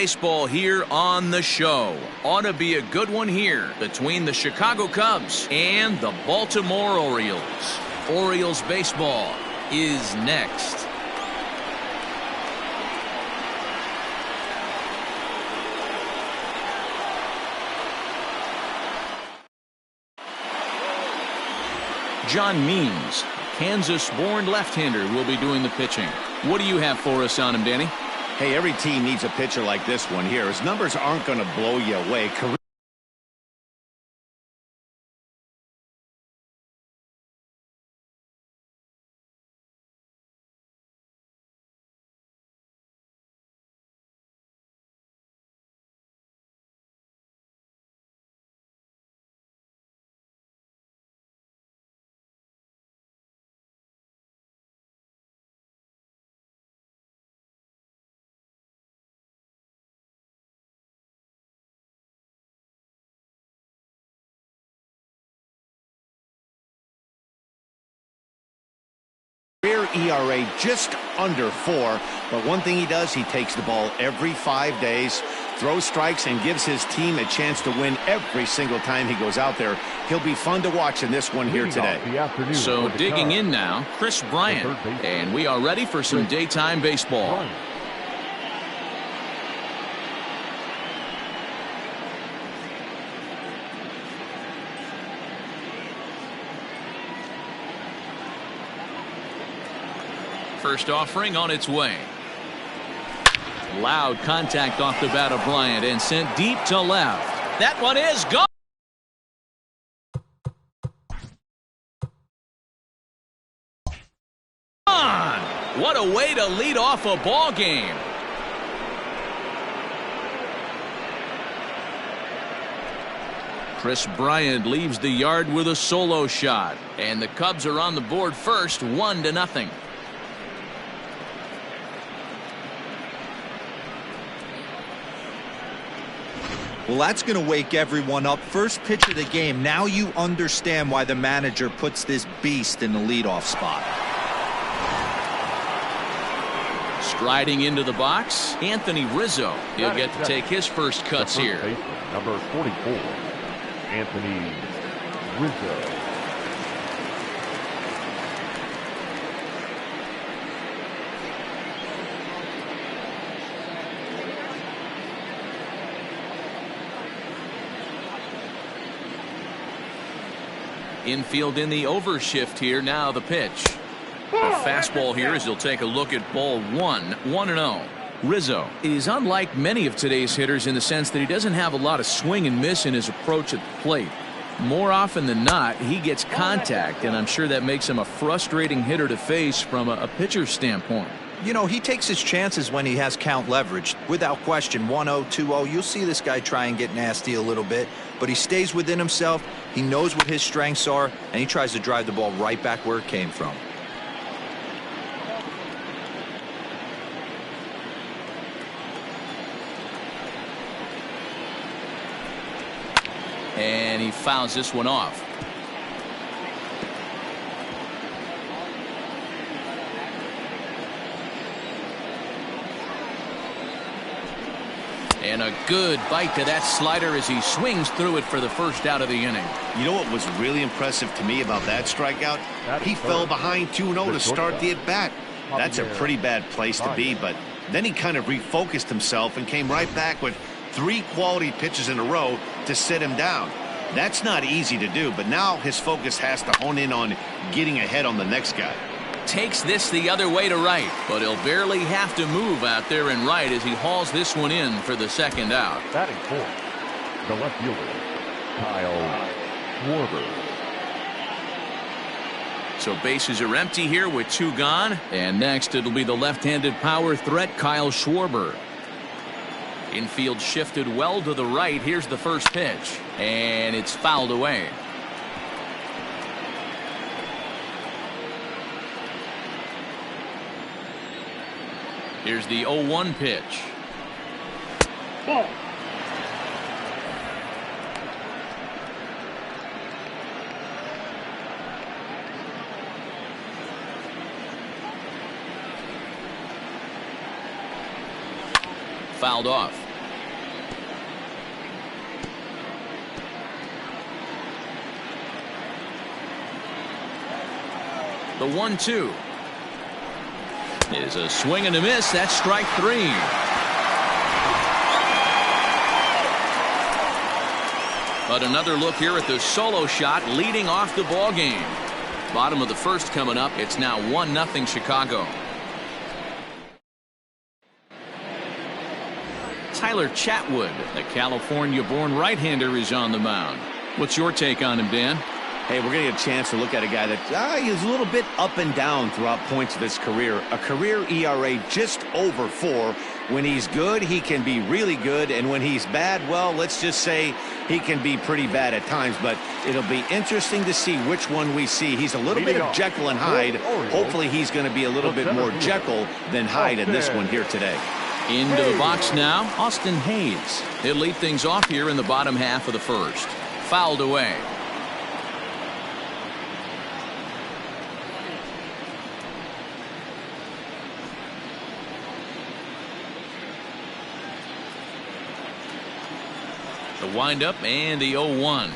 baseball here on the show. Ought to be a good one here between the Chicago Cubs and the Baltimore Orioles. Orioles baseball is next. John Means, Kansas-born left-hander, will be doing the pitching. What do you have for us on him, Danny? Hey, every team needs a pitcher like this one here. His numbers aren't going to blow you away. Career ERA just under 4, but one thing he does, he takes the ball every 5 days, throws strikes, and gives his team a chance to win every single time he goes out there. He'll be fun to watch in this one here today. So digging in now, Kris Bryant, and we are ready for some daytime baseball. First offering on its way. Loud contact off the bat of Bryant and sent deep to left. That one is gone. What a way to lead off a ball game. Kris Bryant leaves the yard with a solo shot, and the Cubs are on the board first, 1-0. Well, that's going to wake everyone up. First pitch of the game. Now you understand why the manager puts this beast in the leadoff spot. Striding into the box, Anthony Rizzo. He'll get to take his first cuts here. Number 44, Anthony Rizzo. Infield in the overshift here. Now the pitch. The fastball here as he'll take a look at ball 1-0. Rizzo is unlike many of today's hitters in the sense that he doesn't have a lot of swing and miss in his approach at the plate. More often than not, he gets contact, and I'm sure that makes him a frustrating hitter to face from a pitcher's standpoint. You know, he takes his chances when he has count leverage. Without question, 1-0, 2-0, you'll see this guy try and get nasty a little bit, but he stays within himself. He knows what his strengths are, and he tries to drive the ball right back where it came from. And he fouls this one off. And a good bite to that slider as he swings through it for the first out of the inning. You know what was really impressive to me about that strikeout? He fell behind 2-0 to start the at-bat. That's a pretty bad place to be, but then he kind of refocused himself and came right back with 3 quality pitches in a row to sit him down. That's not easy to do, but now his focus has to hone in on getting ahead on the next guy. Takes this the other way to right, but he'll barely have to move out there in right as he hauls this one in for the second out. Batting fourth, the left fielder, Kyle Schwarber. So bases are empty here with 2 gone, and next it'll be the left-handed power threat Kyle Schwarber. Infield shifted well to the right. Here's the first pitch, and it's fouled away. Here's the 0-1 pitch. Ball. Fouled off. The 1-2 is a swing and a miss. That's strike 3. But another look here at the solo shot leading off the ball game. Bottom of the first coming up. It's now 1-0 Chicago. Tyler Chatwood, the California-born right-hander, is on the mound. What's your take on him, Dan? Hey, we're going to get a chance to look at a guy that is a little bit up and down throughout points of his career. A career ERA just over 4. When he's good, he can be really good. And when he's bad, well, let's just say he can be pretty bad at times. But it'll be interesting to see which one we see. He's a little bit of Jekyll and Hyde. Hopefully he's going to be a little bit more Jekyll than Hyde in this one here today. Into the box now, Austin Hayes. He'll lead things off here in the bottom half of the first. Fouled away. The windup and the 0-1.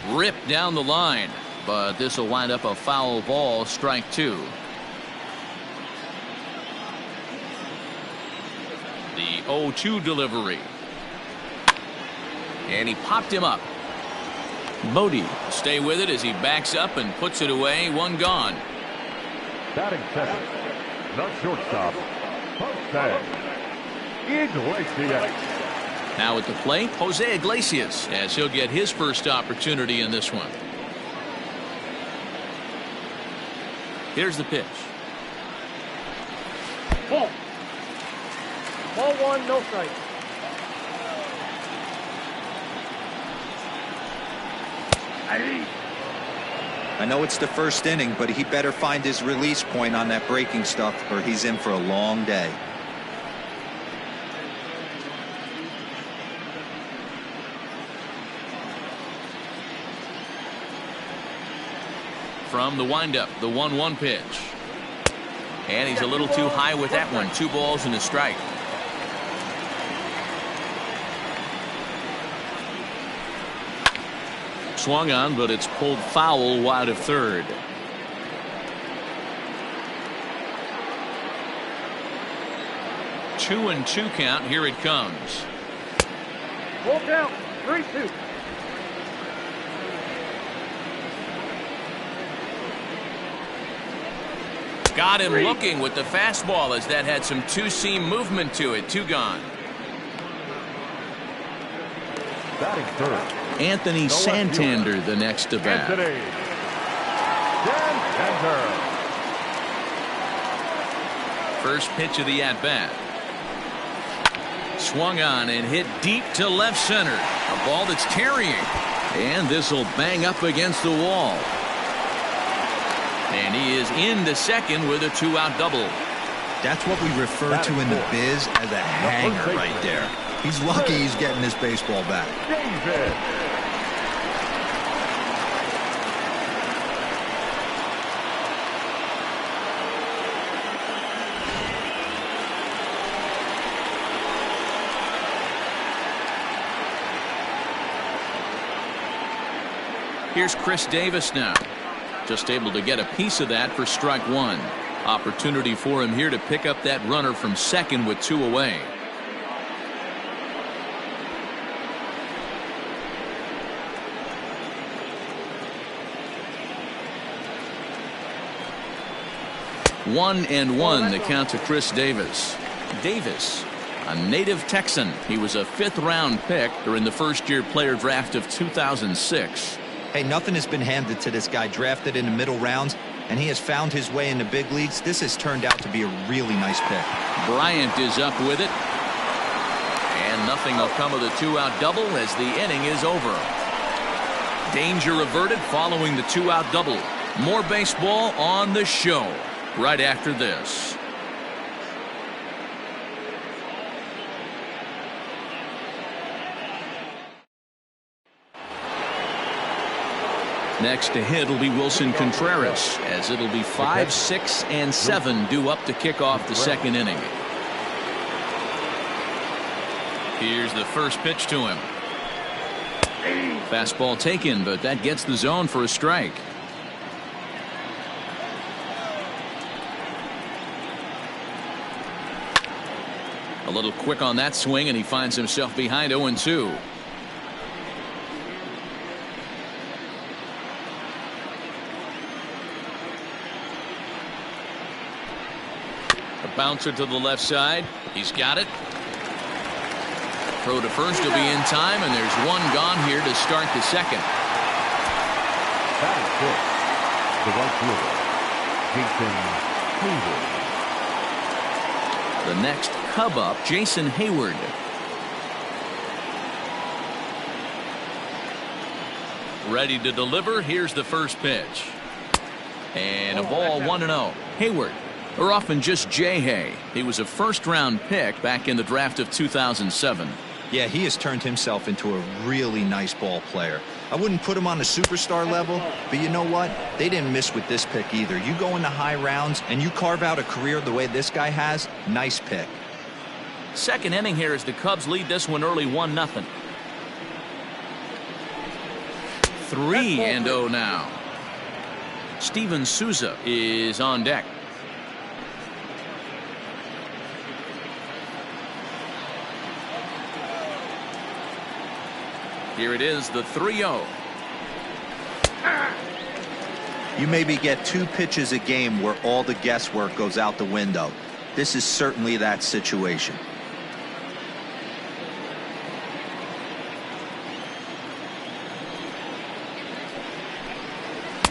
Ripped down the line, but this will wind up a foul ball, strike 2. The 0-2 delivery. And he popped him up. Bodie stay with it as he backs up and puts it away. One gone. Batting second, the shortstop, Karsten. Iglesias. Now at the plate, Jose Iglesias, as he'll get his first opportunity in this one. Here's the pitch. Ball 1, no strike. I know it's the first inning, but he better find his release point on that breaking stuff or he's in for a long day. From the windup, the 1-1 pitch. And he's a little too high with that one. 2 balls and a strike. Swung on, but it's pulled foul wide of third. Two and 2 count. Here it comes. Full count, 3-2. Got him looking with the fastball as that had some two-seam movement to it. 2 gone. Batting third. Anthony Santander the next to bat. Anthony Santander. First pitch of the at-bat. Swung on and hit deep to left center. A ball that's tarrying. And this will bang up against the wall. And he is into second with a 2-out double. That's what we refer to in the biz as a hanger right there. He's lucky he's getting his baseball back. David. Here's Chris Davis now. Just able to get a piece of that for strike 1. Opportunity for him here to pick up that runner from second with 2 away. One and 1 the count to Chris Davis. Davis, a native Texan. He was a 5th-round pick during the first-year player draft of 2006. Hey, nothing has been handed to this guy. Drafted in the middle rounds, and he has found his way in the big leagues. This has turned out to be a really nice pick. Bryant is up with it. And nothing will come of the 2-out double as the inning is over. Danger averted following the 2-out double. More baseball on the show right after this. Next to hit will be Wilson Contreras, as it'll be 5, 6, and 7 due up to kick off the second inning. Here's the first pitch to him. Fastball taken, but that gets the zone for a strike. little quick on that swing, and he finds himself behind 0-2. A bouncer to the left side. He's got it. Throw to first will be in time, and there's one gone here to start the second. That is good. The right fielder, Jason Hayward. The next Cub up, Jason Hayward. Ready to deliver. Here's the first pitch. And a ball 1-0. Hayward, or often just J-Hay. He was a first-round pick back in the draft of 2007. Yeah, he has turned himself into a really nice ball player. I wouldn't put him on a superstar level, but you know what? They didn't miss with this pick either. You go into high rounds and you carve out a career the way this guy has, nice pick. Second inning here as the Cubs lead this one early 1-0. 3-0 now. Steven Souza is on deck. Here it is, the 3-0. You maybe get 2 pitches a game where all the guesswork goes out the window. This is certainly that situation.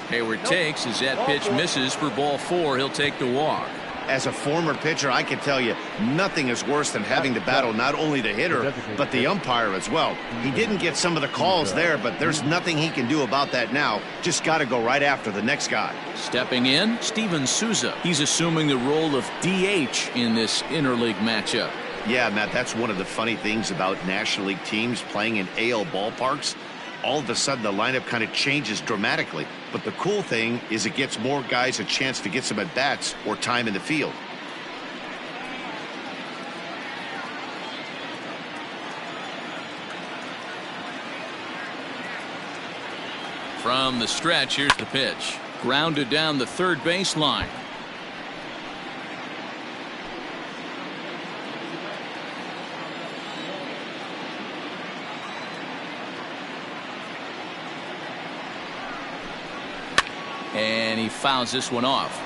Hayward takes as that pitch misses for ball 4. He'll take the walk. As a former pitcher, I can tell you, nothing is worse than having to battle not only the hitter, but the umpire as well. He didn't get some of the calls there, but there's nothing he can do about that now. Just got to go right after the next guy. Stepping in, Steven Souza. He's assuming the role of DH in this interleague matchup. Yeah, Matt, that's one of the funny things about National League teams playing in AL ballparks. All of a sudden, the lineup kind of changes dramatically. But the cool thing is it gets more guys a chance to get some at-bats or time in the field. From the stretch, here's the pitch. Grounded down the third baseline. And he fouls this one off.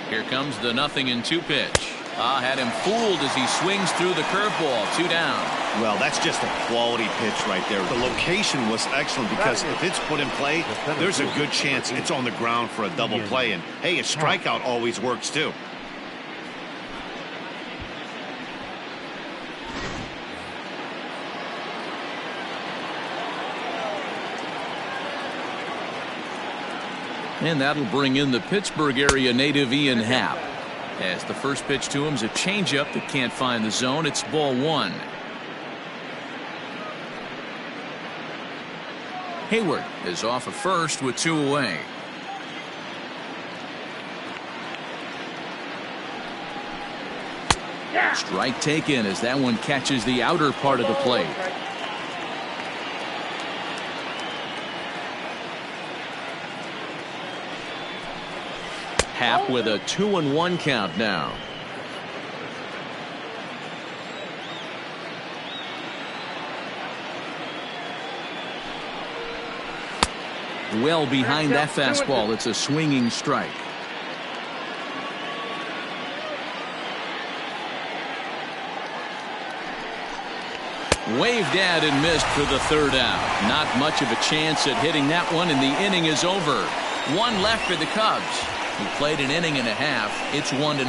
Here comes the 0-2 pitch. Had him fooled as he swings through the curveball. 2 down. Well, that's just a quality pitch right there. The location was excellent because if it's put in play, there's a good chance it's on the ground for a double play. And, hey, a strikeout always works, too. And that'll bring in the Pittsburgh area native Ian Happ. As the first pitch to him is a changeup that can't find the zone. It's ball 1. Hayward is off at first with 2 away. Strike taken as that one catches the outer part of the plate. Happ with a 2-1 count now. Well behind that fastball. It's a swinging strike. Waved at and missed for the 3rd out. Not much of a chance at hitting that one, and the inning is over. 1 left for the Cubs, who played an inning and a half. It's 1-0.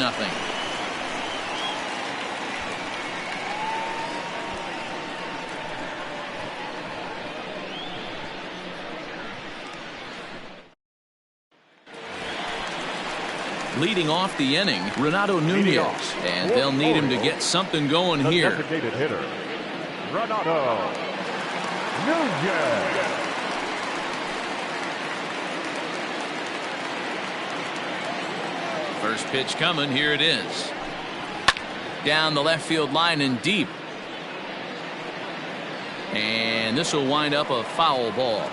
Leading off the inning, Renato Nunez, and they'll need him to get something going here. Designated hitter, Renato Nunez. First pitch coming. Here it is. Down the left field line and deep. And this will wind up a foul ball.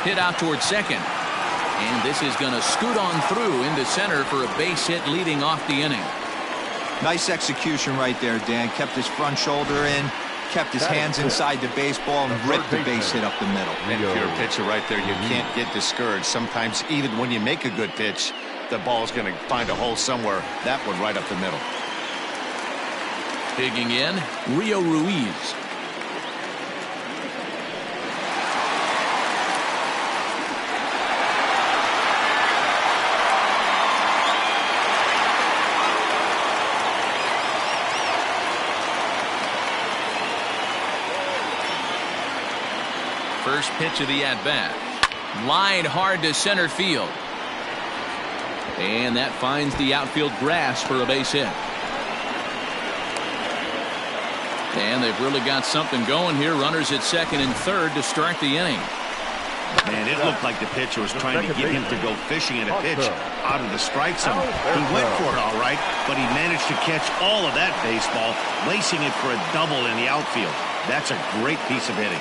Hit out towards second. And this is going to scoot on through into center for a base hit leading off the inning. Nice execution right there, Dan. Kept his front shoulder in, kept his hands inside the baseball, and ripped the base hit up the middle. And if you're a pitcher right there, you can't get discouraged. Sometimes even when you make a good pitch, the ball's going to find a hole somewhere. That one right up the middle. Digging in, Rio Ruiz. First pitch of the at-bat. Line hard to center field. And that finds the outfield grass for a base hit. And they've really got something going here. Runners at second and third to start the inning. Man, it looked like the pitcher was trying to get him to go fishing at a pitch out of the strike zone. He went for it all right, but he managed to catch all of that baseball, lacing it for a double in the outfield. That's a great piece of hitting.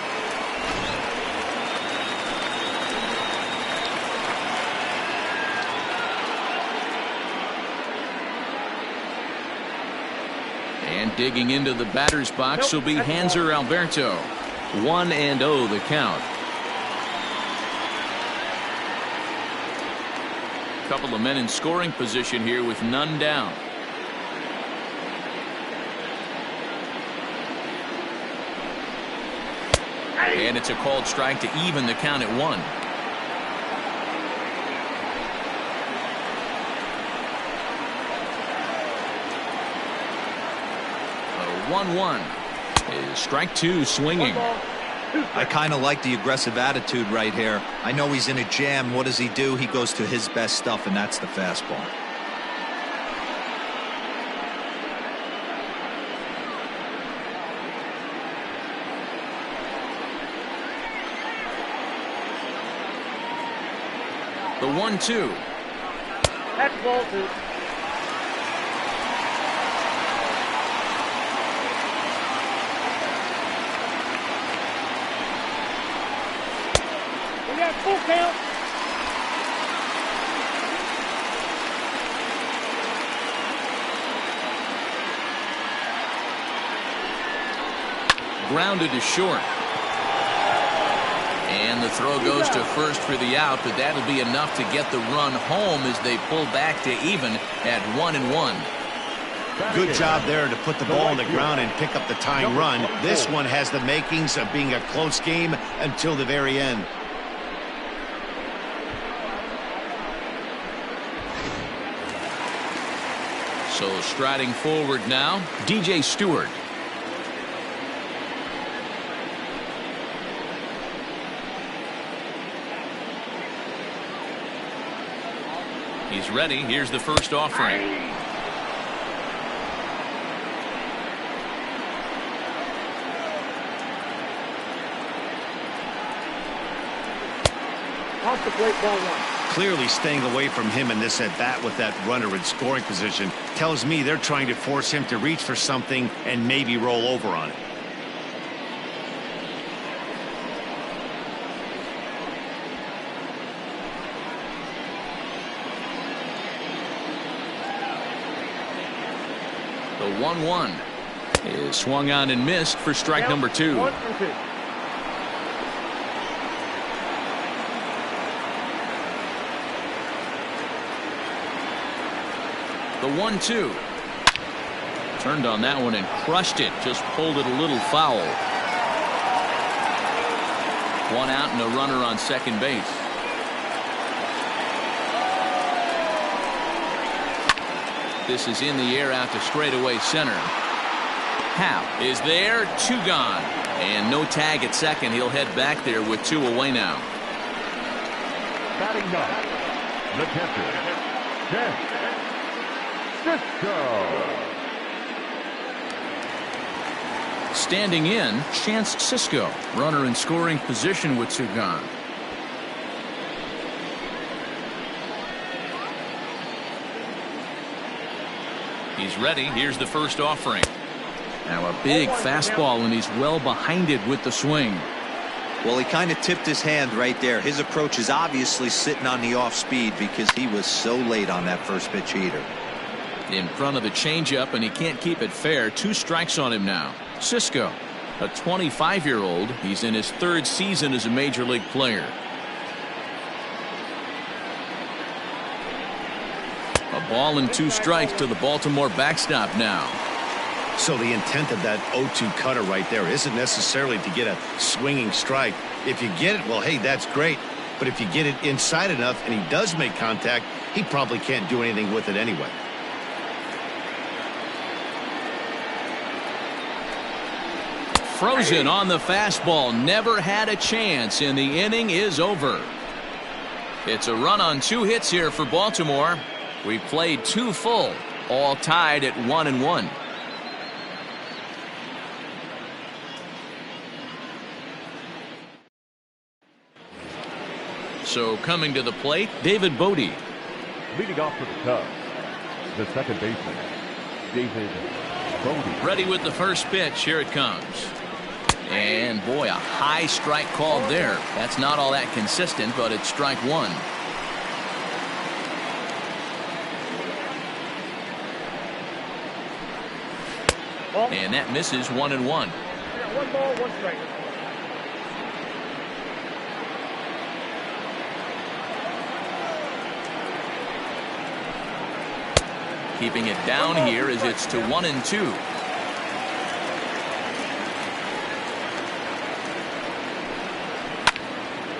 And digging into the batter's box will be Hanser Alberto. 1-0 the count. Couple of men in scoring position here with none down. And it's a called strike to even the count at 1. 1-1 is strike 2 swinging. I kind of like the aggressive attitude right here. I know he's in a jam. What does he do? He goes to his best stuff, and that's the fastball. The 1-2. That's ball 2. Full count. Grounded to short. And the throw goes to first for the out, but that'll be enough to get the run home as they pull back to even at 1-1. Good job there to put the ball on the ground and pick up the tying run. This one has the makings of being a close game until the very end. So striding forward now, DJ Stewart. He's ready. Here's the first offering. Off the plate, ball 1. Clearly staying away from him in this at-bat with that runner in scoring position tells me they're trying to force him to reach for something and maybe roll over on it. The 1-1 is swung on and missed for strike number 2. 1-2. The 1-2. Turned on that one and crushed it. Just pulled it a little foul. One out and a runner on second base. This is in the air out to straightaway center. Howe is there. 2 gone. And no tag at second. He'll head back there with 2 away now. Batting ninth, the catcher, Cisco. Standing in, Chance Cisco. Runner in scoring position with 2 gone. is ready. Here's the first offering. Now a big fastball, and he's well behind it with the swing. Well, he kind of tipped his hand right there. His approach is obviously sitting on the off speed because he was so late on that first pitch heater. In front of the changeup, and he can't keep it fair. 2 strikes on him now. Cisco, a 25-year-old. He's in his 3rd season as a major league player. A ball and 2 strikes to the Baltimore backstop now. So the intent of that 0-2 cutter right there isn't necessarily to get a swinging strike. If you get it, well, hey, that's great. But if you get it inside enough and he does make contact, he probably can't do anything with it anyway. Frozen on the fastball. Never had a chance, and the inning is over. It's a run on 2 hits here for Baltimore. We played 2 full, all tied at 1-1. So coming to the plate, David Bodie. Leading off for the Cubs, the second baseman, David Bodie. Ready with the first pitch. Here it comes. And boy, a high strike called there. That's not all that consistent, but it's strike 1. And that misses 1-1. 1 ball, 1 strike. Keeping it down here as it's to 1-2.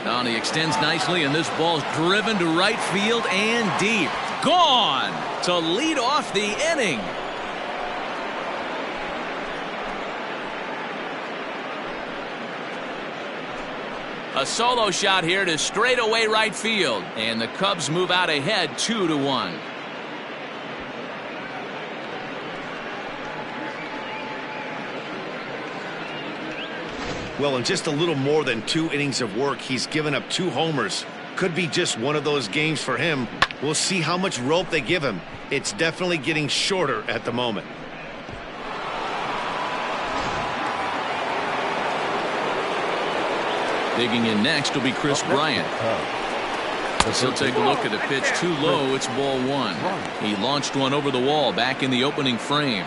Now he extends nicely, and this ball's driven to right field and deep. Gone to lead off the inning. A solo shot here to straightaway right field, and the Cubs move out ahead 2-1. Well, in just a little more than 2 innings of work, he's given up 2 homers. Could be just one of those games for him. We'll see how much rope they give him. It's definitely getting shorter at the moment. Digging in next will be Chris Bryant. He'll take a look at a pitch too low. It's ball 1. He launched one over the wall back in the opening frame.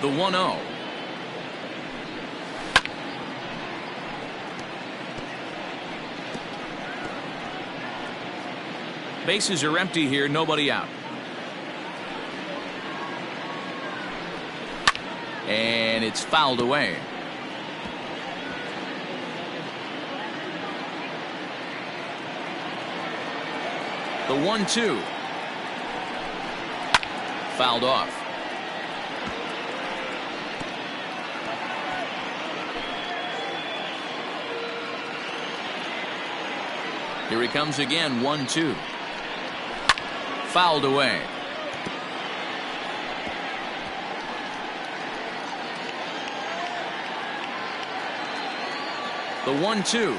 The 1-0. Bases are empty here, nobody out. And it's fouled away. The 1-2. Fouled off. Here he comes again, 1-2. Fouled away. The 1-2.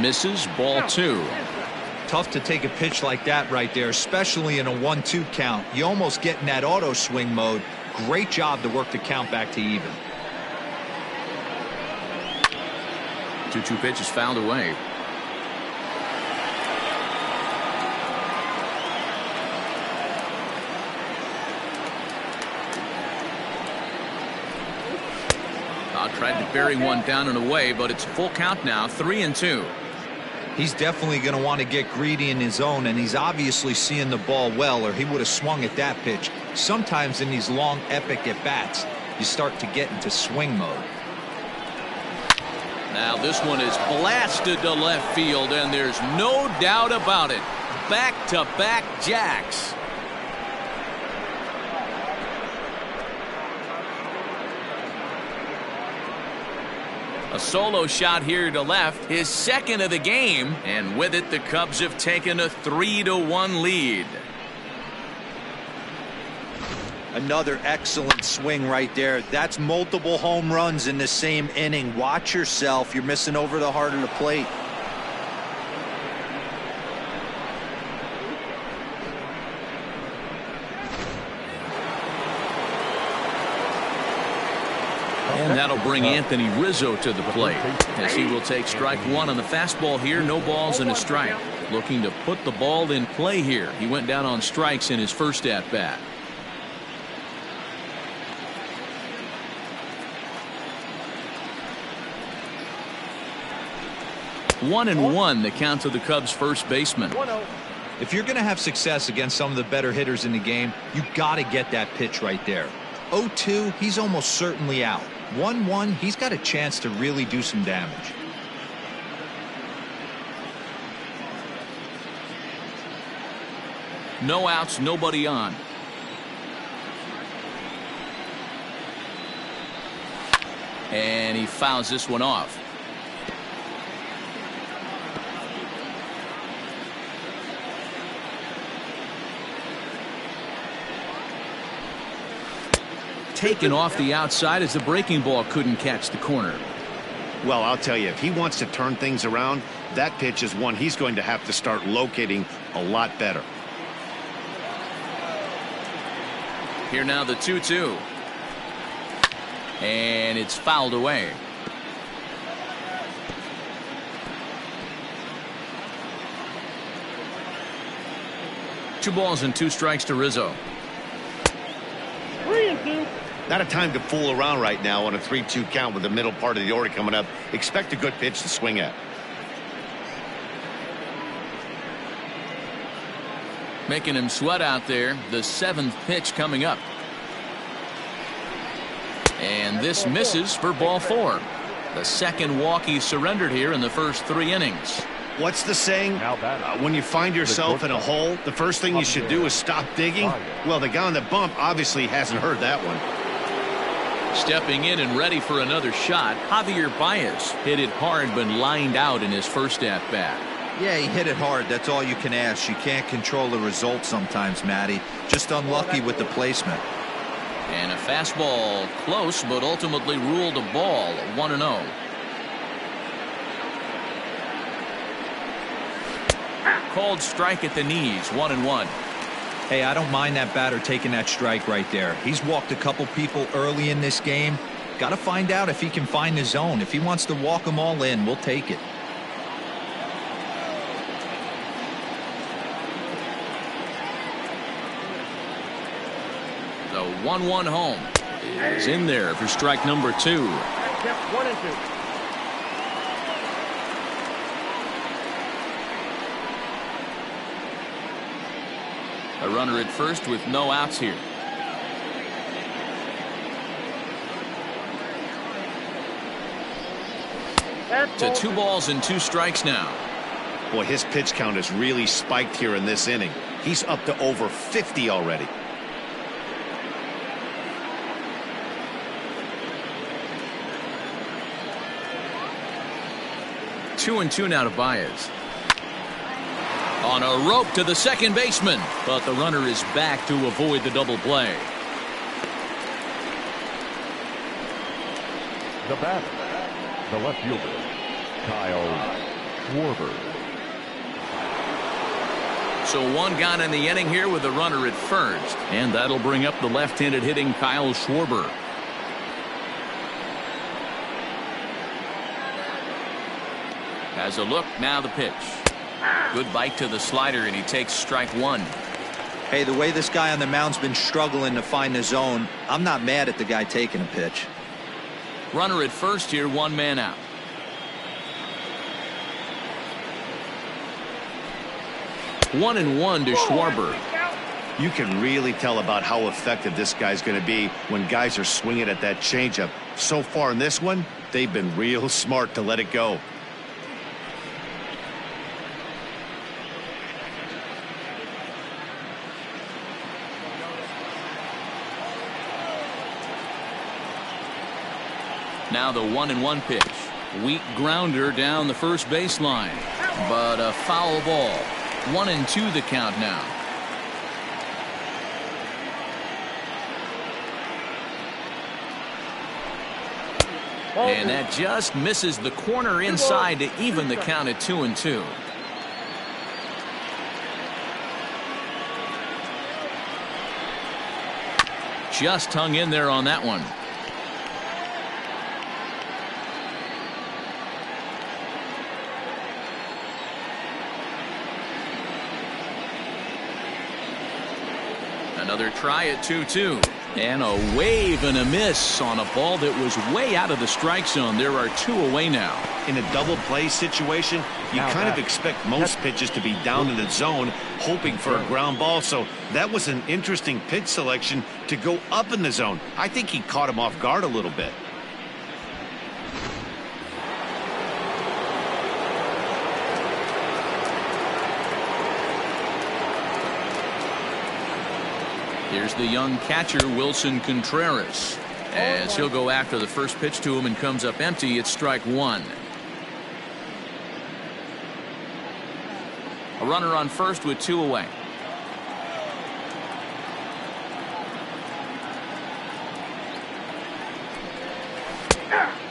Misses, ball 2. Tough to take a pitch like that right there, especially in a 1-2 count. You almost get in that auto swing mode. Great job to work the count back to even. 2-2 pitch is fouled away. Tried to bury one down and away, but it's full count now, 3-2. He's definitely going to want to get greedy in his zone, and he's obviously seeing the ball well, or he would have swung at that pitch. Sometimes in these long, epic at-bats, you start to get into swing mode. Now this one is blasted to left field, and there's no doubt about it. Back-to-back jacks. A solo shot here to left, his second of the game, and with it the Cubs have taken a 3-1 lead. Another excellent swing right there. That's multiple home runs in the same inning. Watch yourself. You're missing over the heart of the plate. And that'll bring Anthony Rizzo to the plate, as he will take strike one on the fastball here. No balls and a strike. Looking to put the ball in play here. He went down on strikes in his first at bat. One and one, the count to the Cubs first baseman. If you're going to have success against some of the better hitters in the game, you got to get that pitch right there. 0-2, he's almost certainly out. 1-1, he's got a chance to really do some damage. No outs, nobody on. And he fouls this one off. Taken off the outside as the breaking ball couldn't catch the corner. Well, I'll tell you, if he wants to turn things around, that pitch is one he's going to have to start locating a lot better. Here now the 2-2. And it's fouled away. Two balls and two strikes to Rizzo. 3-2. Not a time to fool around right now on a 3-2 count with the middle part of the order coming up. Expect a good pitch to swing at. Making him sweat out there. The seventh pitch coming up. And this misses for ball four. The second walk he surrendered here in the first 3 innings. What's the saying? When you find yourself in a hole, the first thing you should do is stop digging. Well, the guy on the bump obviously hasn't heard that one. Stepping in and ready for another shot, Javier Baez hit it hard but lined out in his first at bat. Yeah, he hit it hard. That's all you can ask. You can't control the result sometimes, Matty. Just unlucky with the placement. And a fastball close, but ultimately ruled a ball. 1-0. Called strike at the knees. 1-1. Hey, I don't mind that batter taking that strike right there. He's walked a couple people early in this game. Got to find out if he can find the zone. If he wants to walk them all in, we'll take it. The 1-1 home is in there for strike number 2. Kept 1-2. A runner at first with no outs here. To 2 balls and 2 strikes now. Boy, his pitch count has really spiked here in this inning. He's up to over 50 already. Two and 2 now to Baez. On a rope to the second baseman, but the runner is back to avoid the double play. The batter, the left fielder, Kyle Schwarber. So 1 gone in the inning here with the runner at first, and that'll bring up the left-handed hitting Kyle Schwarber. Has a look, now the pitch. Good bite to the slider, and he takes strike 1. Hey, the way this guy on the mound's been struggling to find the zone, I'm not mad at the guy taking a pitch. Runner at first here, 1 man out. One and 1 to Schwarber. You can really tell about how effective this guy's going to be when guys are swinging at that changeup. So far in this one, they've been real smart to let it go. Now the 1-1 pitch. Weak grounder down the first baseline, but a foul ball. 1-2 the count now. And that just misses the corner inside to even the count at 2-2. Just hung in there on that one. Another try at 2-2. And a wave and a miss on a ball that was way out of the strike zone. There are 2 away now. In a double play situation, you kind of expect most pitches to be down in the zone, hoping for a ground ball. So that was an interesting pitch selection to go up in the zone. I think he caught him off guard a little bit. Here's the young catcher, Wilson Contreras, as he'll go after the first pitch to him and comes up empty. It's strike 1. A runner on first with 2 away.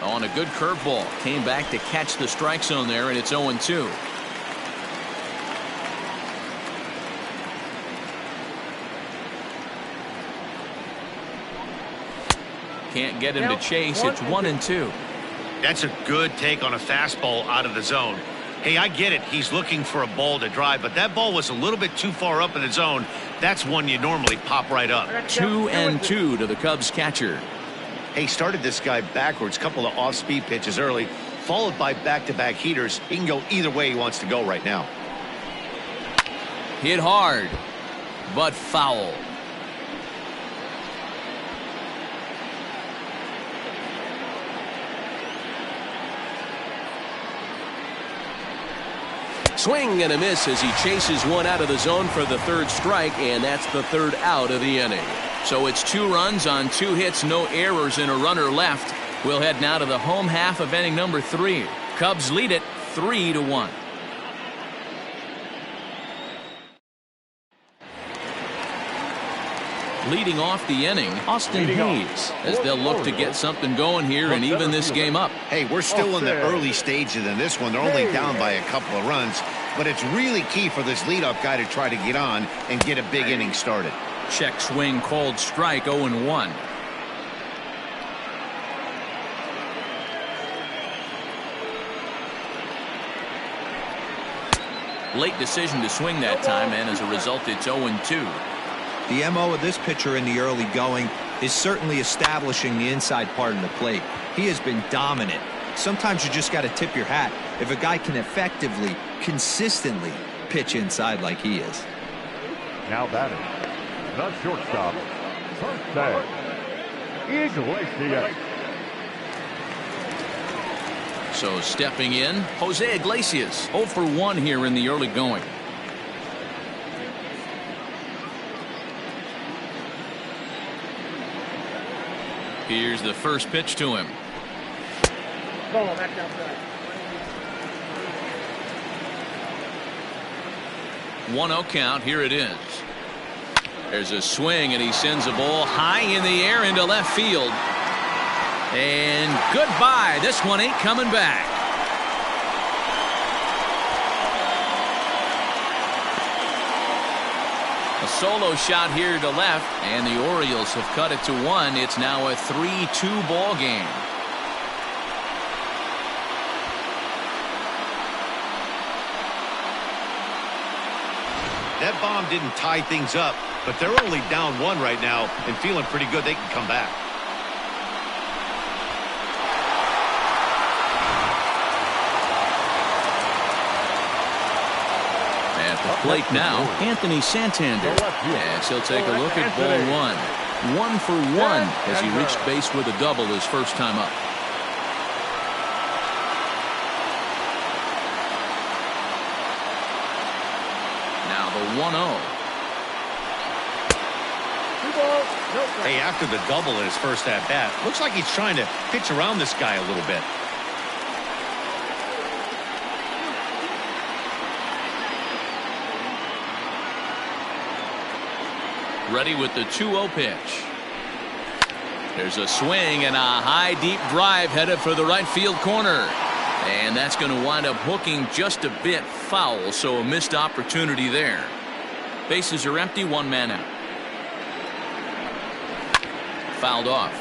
On a good curveball. Came back to catch the strike zone there, and it's 0-2. Can't get him to chase. It's 1-2. That's a good take on a fastball out of the zone. Hey, I get it. He's looking for a ball to drive, but that ball was a little bit too far up in the zone. That's one you normally pop right up. 2-2 to the Cubs catcher. Hey, started this guy backwards. Couple of off-speed pitches early, followed by back-to-back heaters. He can go either way he wants to go right now. Hit hard, but foul. Swing and a miss as he chases one out of the zone for the 3rd strike, and that's the 3rd out of the inning. So it's 2 runs on 2 hits, no errors, and a runner left. We'll head now to the home half of inning number 3. Cubs lead it 3-1. Leading off the inning, Austin Hayes, as they'll look to get something going here and even this game up. Hey, we're still in the early stages in this one. They're only down by a couple of runs, but it's really key for this leadoff guy to try to get on and get a big inning started. Check swing called strike, 0-1. Late decision to swing that time, and as a result, it's 0-2. The MO of this pitcher in the early going is certainly establishing the inside part of the plate. He has been dominant. Sometimes you just got to tip your hat if a guy can effectively, consistently pitch inside like he is. Now batting, the shortstop, Karsten. Iglesias. So stepping in, Jose Iglesias, 0 for 1 here in the early going. Here's the first pitch to him. Ball back outside. 1-0 count. Here it is. There's a swing, and he sends a ball high in the air into left field. And goodbye. This one ain't coming back. A solo shot here to left, and the Orioles have cut it to 1. It's now a 3-2 ball game. That bomb didn't tie things up, but they're only down 1 right now and feeling pretty good they can come back. At the plate now, Anthony Santander, as he'll take a look at ball 1. 1 for 1 as he reached base with a double his first time up. Now the 1-0. Hey, after the double in his first at bat, looks like he's trying to pitch around this guy a little bit. Ready with the 2-0 pitch. There's a swing and a high deep drive headed for the right field corner. And that's going to wind up hooking just a bit foul, so a missed opportunity there. Bases are empty, one man out. Fouled off.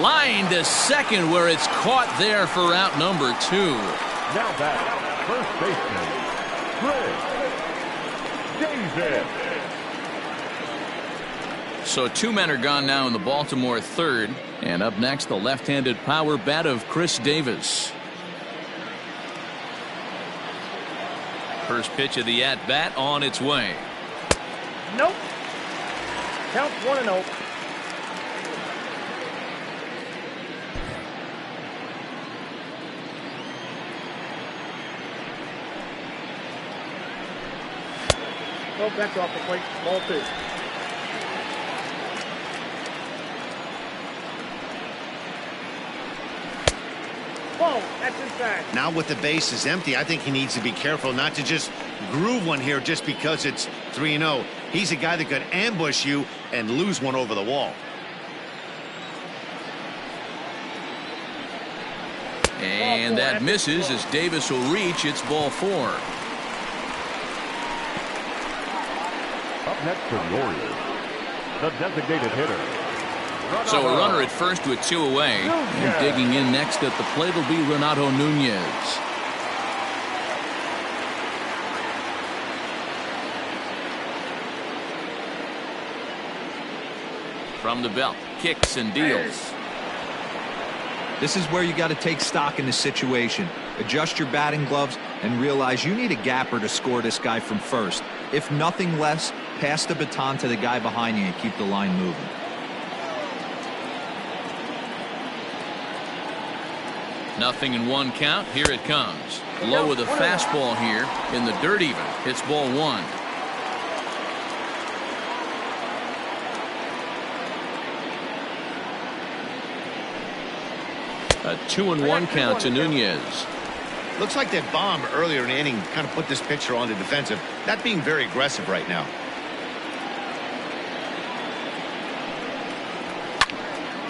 Line to second where it's caught there for out number 2. Now back, first baseman, Chris Davis. So 2 men are gone now in the Baltimore third. And up next, the left-handed power bat of Chris Davis. First pitch of the at-bat on its way. Nope. Count 1-0. Oh, that's off the plate. Ball 2. Whoa, that's inside. Now with the bases empty, I think he needs to be careful not to just groove one here just because it's 3-0. He's a guy that could ambush you and lose one over the wall. And that misses as Davis will reach. It's ball 4. Up next for the Orioles, the designated hitter. So a runner at first with 2 away. And digging in next at the plate will be Renato Nunez. From the belt, kicks and deals. This is where you got to take stock in the situation. Adjust your batting gloves and realize you need a gapper to score this guy from first. If nothing less, pass the baton to the guy behind you and keep the line moving. Nothing in 1 count. Here it comes. Low with a fastball here in the dirt even. It's ball 1. A 2-1 count to Nunez. Looks like that bomb earlier in the inning kind of put this pitcher on the defensive. Not being very aggressive right now.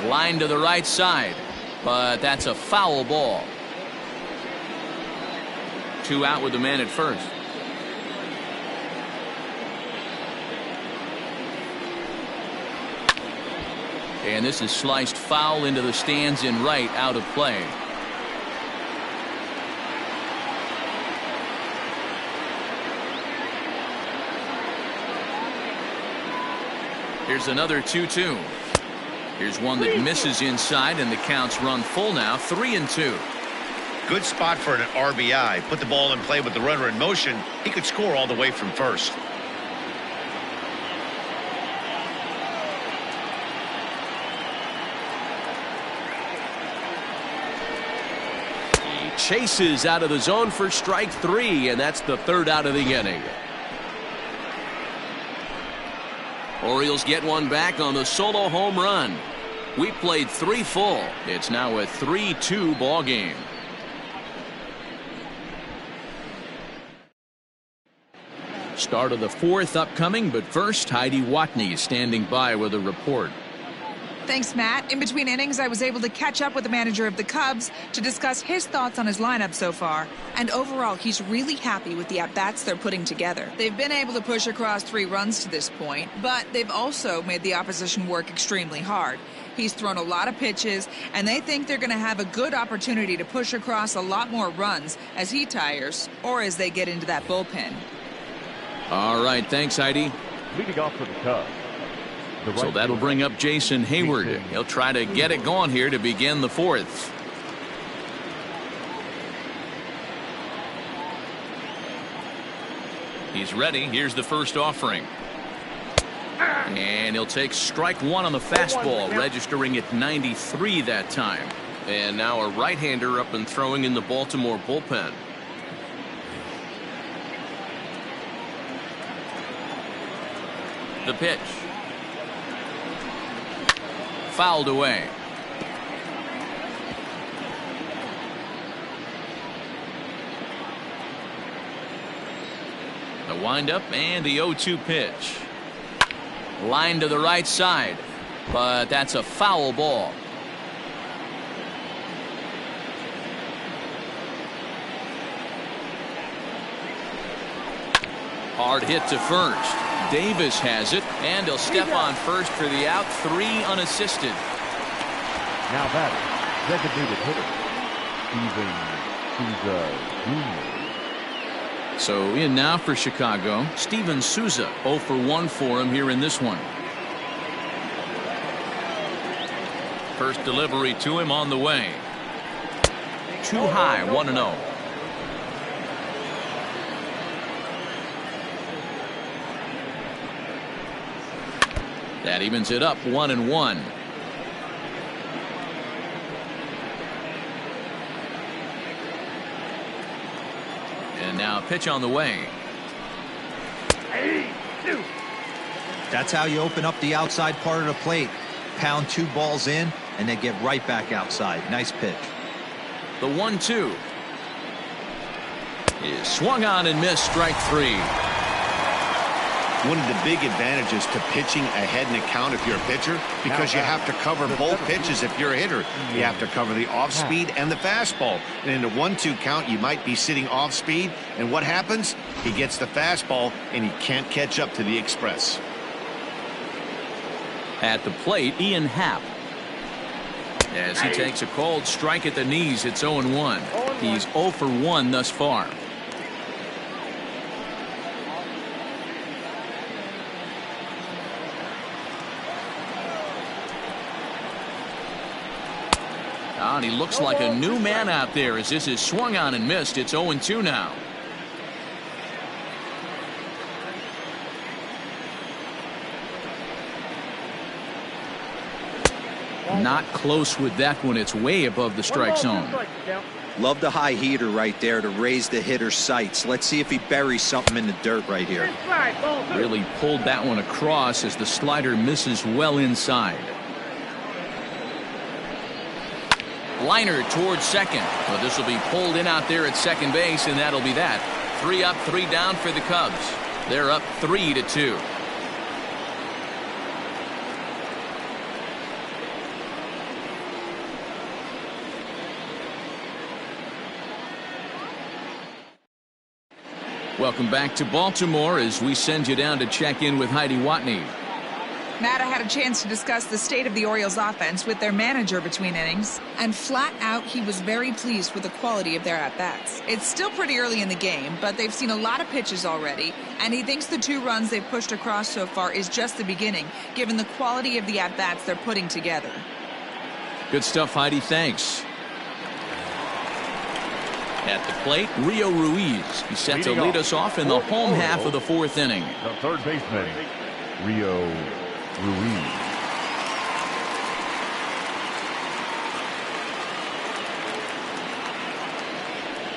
Line to the right side, but that's a foul ball. 2 out with the man at first. And this is sliced foul into the stands in right, out of play. Here's another 2-2. Here's one that misses inside, and the count's run full now, 3-2. Good spot for an RBI. Put the ball in play with the runner in motion. He could score all the way from first. Chases out of the zone for strike 3, and that's the 3rd out of the inning. Orioles get one back on the solo home run. We played 3 full. It's now a 3-2 ball game. Start of the 4th upcoming, but first Heidi Watney standing by with a report. Thanks, Matt. In between innings, I was able to catch up with the manager of the Cubs to discuss his thoughts on his lineup so far. And overall, he's really happy with the at-bats they're putting together. They've been able to push across 3 runs to this point, but they've also made the opposition work extremely hard. He's thrown a lot of pitches, and they think they're going to have a good opportunity to push across a lot more runs as he tires or as they get into that bullpen. All right, thanks, Heidi. Leading off for the Cubs. So that'll bring up Jason Hayward. He'll try to get it going here to begin the 4th. He's ready. Here's the first offering. And he'll take strike 1 on the fastball, registering at 93 that time. And now a right-hander up and throwing in the Baltimore bullpen. The pitch. Fouled away. The windup and the 0-2 pitch. Line to the right side, but that's a foul ball. Hard hit to first. Davis has it, and he'll step on first for the out. 3 unassisted. Now that designated hitter, Steven Souza Jr. So in now for Chicago, Steven Souza. 0 for 1 for him here in this one. First delivery to him on the way. Too high, 1-0. That evens it up 1-1. And now pitch on the way. That's how you open up the outside part of the plate. Pound 2 balls in and then get right back outside. Nice pitch. The 1-2 is swung on and missed. Strike 3. One of the big advantages to pitching ahead in the count if you're a pitcher, because you have to cover both pitches if you're a hitter. You have to cover the off speed and the fastball. And in the 1-2 count, you might be sitting off speed. And what happens? He gets the fastball and he can't catch up to the express. At the plate, Ian Happ. As he takes a cold strike at the knees, it's 0-1. He's 0 for 1 thus far. And he looks like a new man out there as this is swung on and missed. It's 0-2 now. Not close with that one. It's way above the strike zone. Love the high heater right there to raise the hitter's sights. Let's see if he buries something in the dirt right here. Really pulled that one across as the slider misses well inside. Liner towards second. Well, this will be pulled in out there at second base, and that'll be that. 3 up, 3 down for the Cubs. They're up 3-2. Welcome back to Baltimore as we send you down to check in with Heidi Watney. Matt, I had a chance to discuss the state of the Orioles offense with their manager between innings, and flat out he was very pleased with the quality of their at-bats. It's still pretty early in the game, but they've seen a lot of pitches already, and he thinks the 2 runs they've pushed across so far is just the beginning, given the quality of the at-bats they're putting together. Good stuff, Heidi. Thanks. At the plate, Rio Ruiz. He's set to lead us off in the home half of the 4th inning. The third baseman, Rio Ruiz.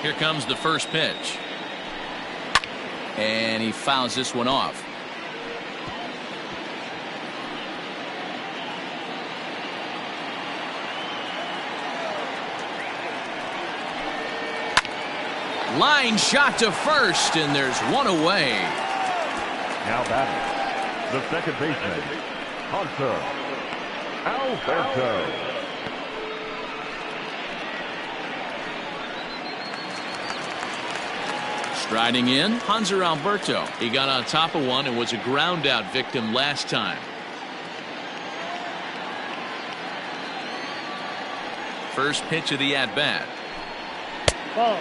Here comes the first pitch. And he fouls this one off. Line shot to first, and there's one away. Now batting, the second baseman, Hunter Alberto. Striding in, Hanser Alberto. He got on top of one and was a ground out victim last time. First pitch of the at-bat. Ball.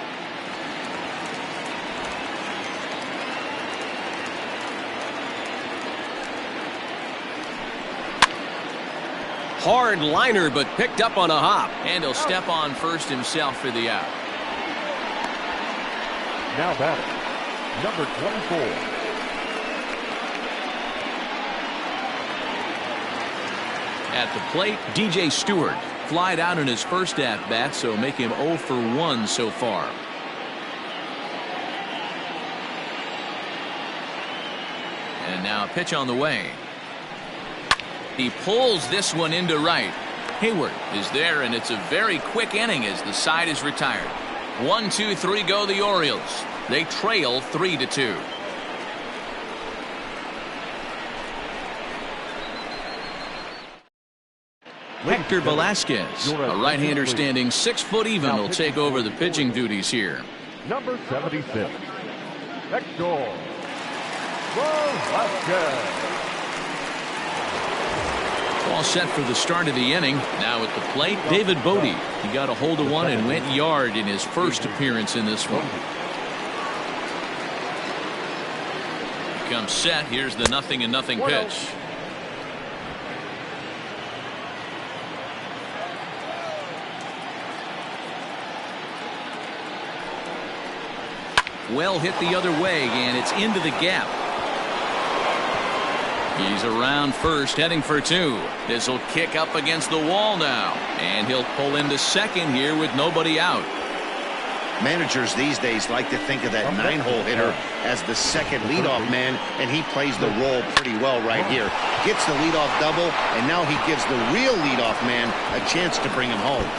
Hard liner, but picked up on a hop. And he'll step on first himself for the out. Now batting, number 24. At the plate, DJ Stewart. Flied out in his first at-bat, so make him 0 for 1 so far. And now a pitch on the way. He pulls this one into right. Hayward is there, and it's a very quick inning as the side is retired. 1, 2, 3 go the Orioles. They trail 3-2. Hector Velasquez, a right-hander standing 6 foot even, will take over the pitching duties here. Number 76, Hector Velasquez. All set for the start of the inning. Now at the plate, David Bodie. He got a hold of one and went yard in his first appearance in this one. Comes set. Here's the 0-0 pitch. Well hit the other way, and it's into the gap. He's around first, heading for 2. This will kick up against the wall now, and he'll pull into second here with nobody out. Managers these days like to think of that 9-hole hitter as the second leadoff man, and he plays the role pretty well right here. Gets the leadoff double, and now he gives the real leadoff man a chance to bring him home.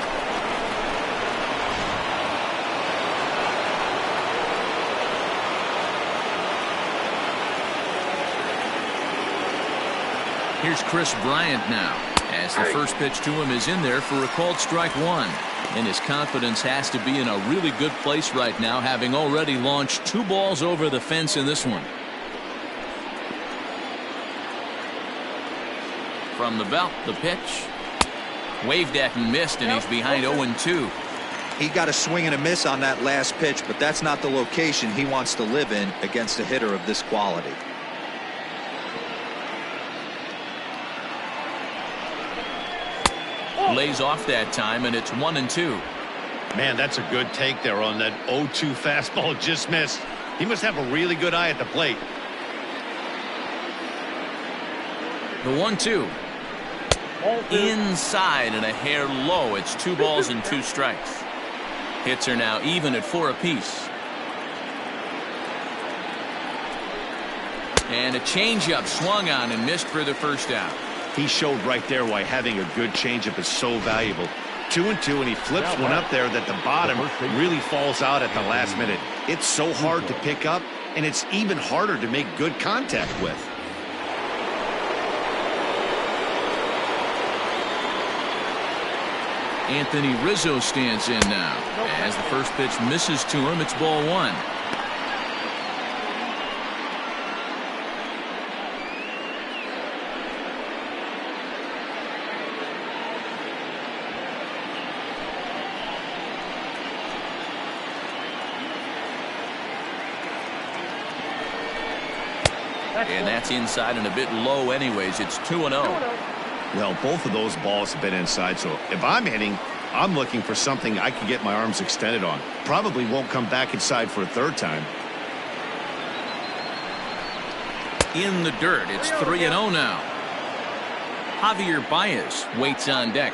Here's Chris Bryant now, as the first pitch to him is in there for a called strike 1. And his confidence has to be in a really good place right now, having already launched 2 balls over the fence in this one. From the belt, the pitch. Waved at and missed, and he's behind 0-2. He got a swing and a miss on that last pitch, but that's not the location he wants to live in against a hitter of this quality. Lays off that time, and it's 1-2. Man, that's a good take there on that 0-2 fastball just missed. He must have a really good eye at the plate. The 1-2. Inside and a hair low. It's 2 balls and 2 strikes. Hits are now even at 4 apiece. And a changeup swung on and missed for the first out. He showed right there why having a good changeup is so valuable. 2-2, and he flips one up there that the bottom really falls out at the last minute. It's so hard to pick up, and it's even harder to make good contact with. Anthony Rizzo stands in now. As the first pitch misses to him, it's ball 1. And that's inside and a bit low anyways. It's 2-0. Well, both of those balls have been inside, so if I'm hitting, I'm looking for something I can get my arms extended on. Probably won't come back inside for a third time. In the dirt, it's 3-0 now. Javier Baez waits on deck.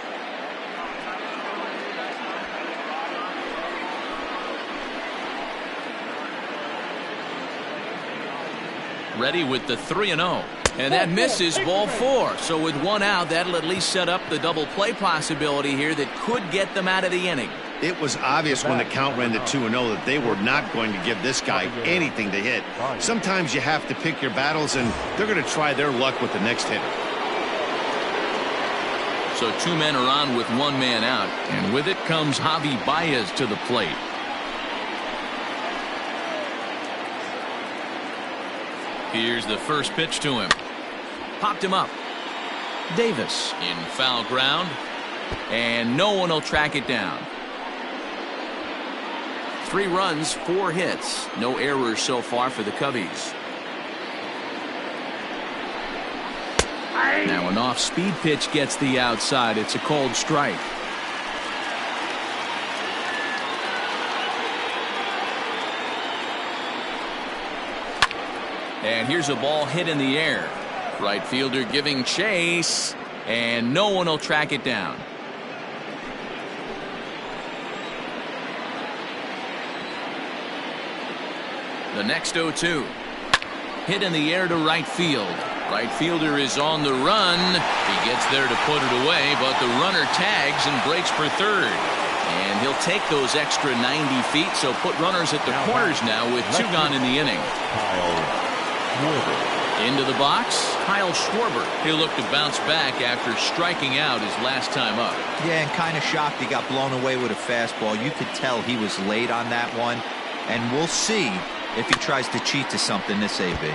Ready with the 3-0. And that misses, ball 4. So with 1 out, that'll at least set up the double play possibility here that could get them out of the inning. It was obvious when the count ran to 2-0 that they were not going to give this guy anything to hit. Sometimes you have to pick your battles, and they're going to try their luck with the next hitter. So 2 men are on with 1 man out. And with it comes Javi Baez to the plate. Here's the first pitch to him. Popped him up. Davis in foul ground. And no one will track it down. 3 runs, 4 hits. No errors so far for the Cubbies. Now an off-speed pitch gets the outside. It's a called strike. And here's a ball hit in the air. Right fielder giving chase, and no one will track it down. The next 0-2. Hit in the air to right field. Right fielder is on the run. He gets there to put it away, but the runner tags and breaks for third. And he'll take those extra 90 feet, so put runners at the corners now with 2 gone in the inning. Into the box, Kyle Schwarber. He'll look to bounce back after striking out his last time up. Yeah, and kind of shocked he got blown away with a fastball. You could tell he was late on that one. And we'll see if he tries to cheat to something this AB.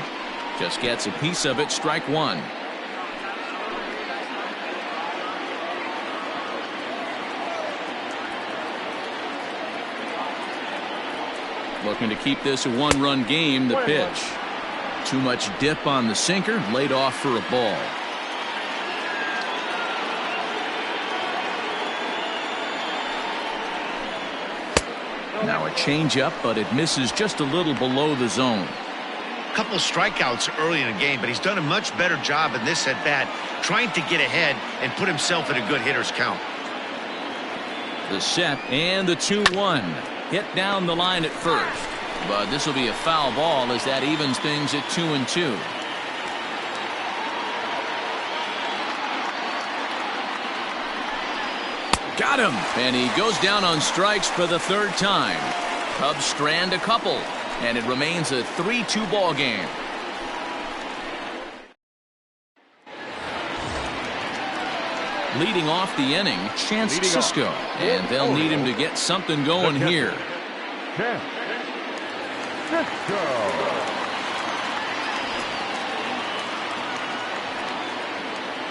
Just gets a piece of it, strike one. Looking to keep this a one-run game, the pitch. Too much dip on the sinker, laid off for a ball. Now a changeup, but it misses just a little below the zone. Couple strikeouts early in the game, but he's done a much better job in this at bat, trying to get ahead and put himself in a good hitter's count. The set and the 2-1. Hit down the line at first. But this will be a foul ball as that evens things at 2-2. Got him. And he goes down on strikes for the third time. Cubs strand a couple. And it remains a 3-2 ball game. Leading off the inning, Chance Cisco. And they'll need him to get something going here.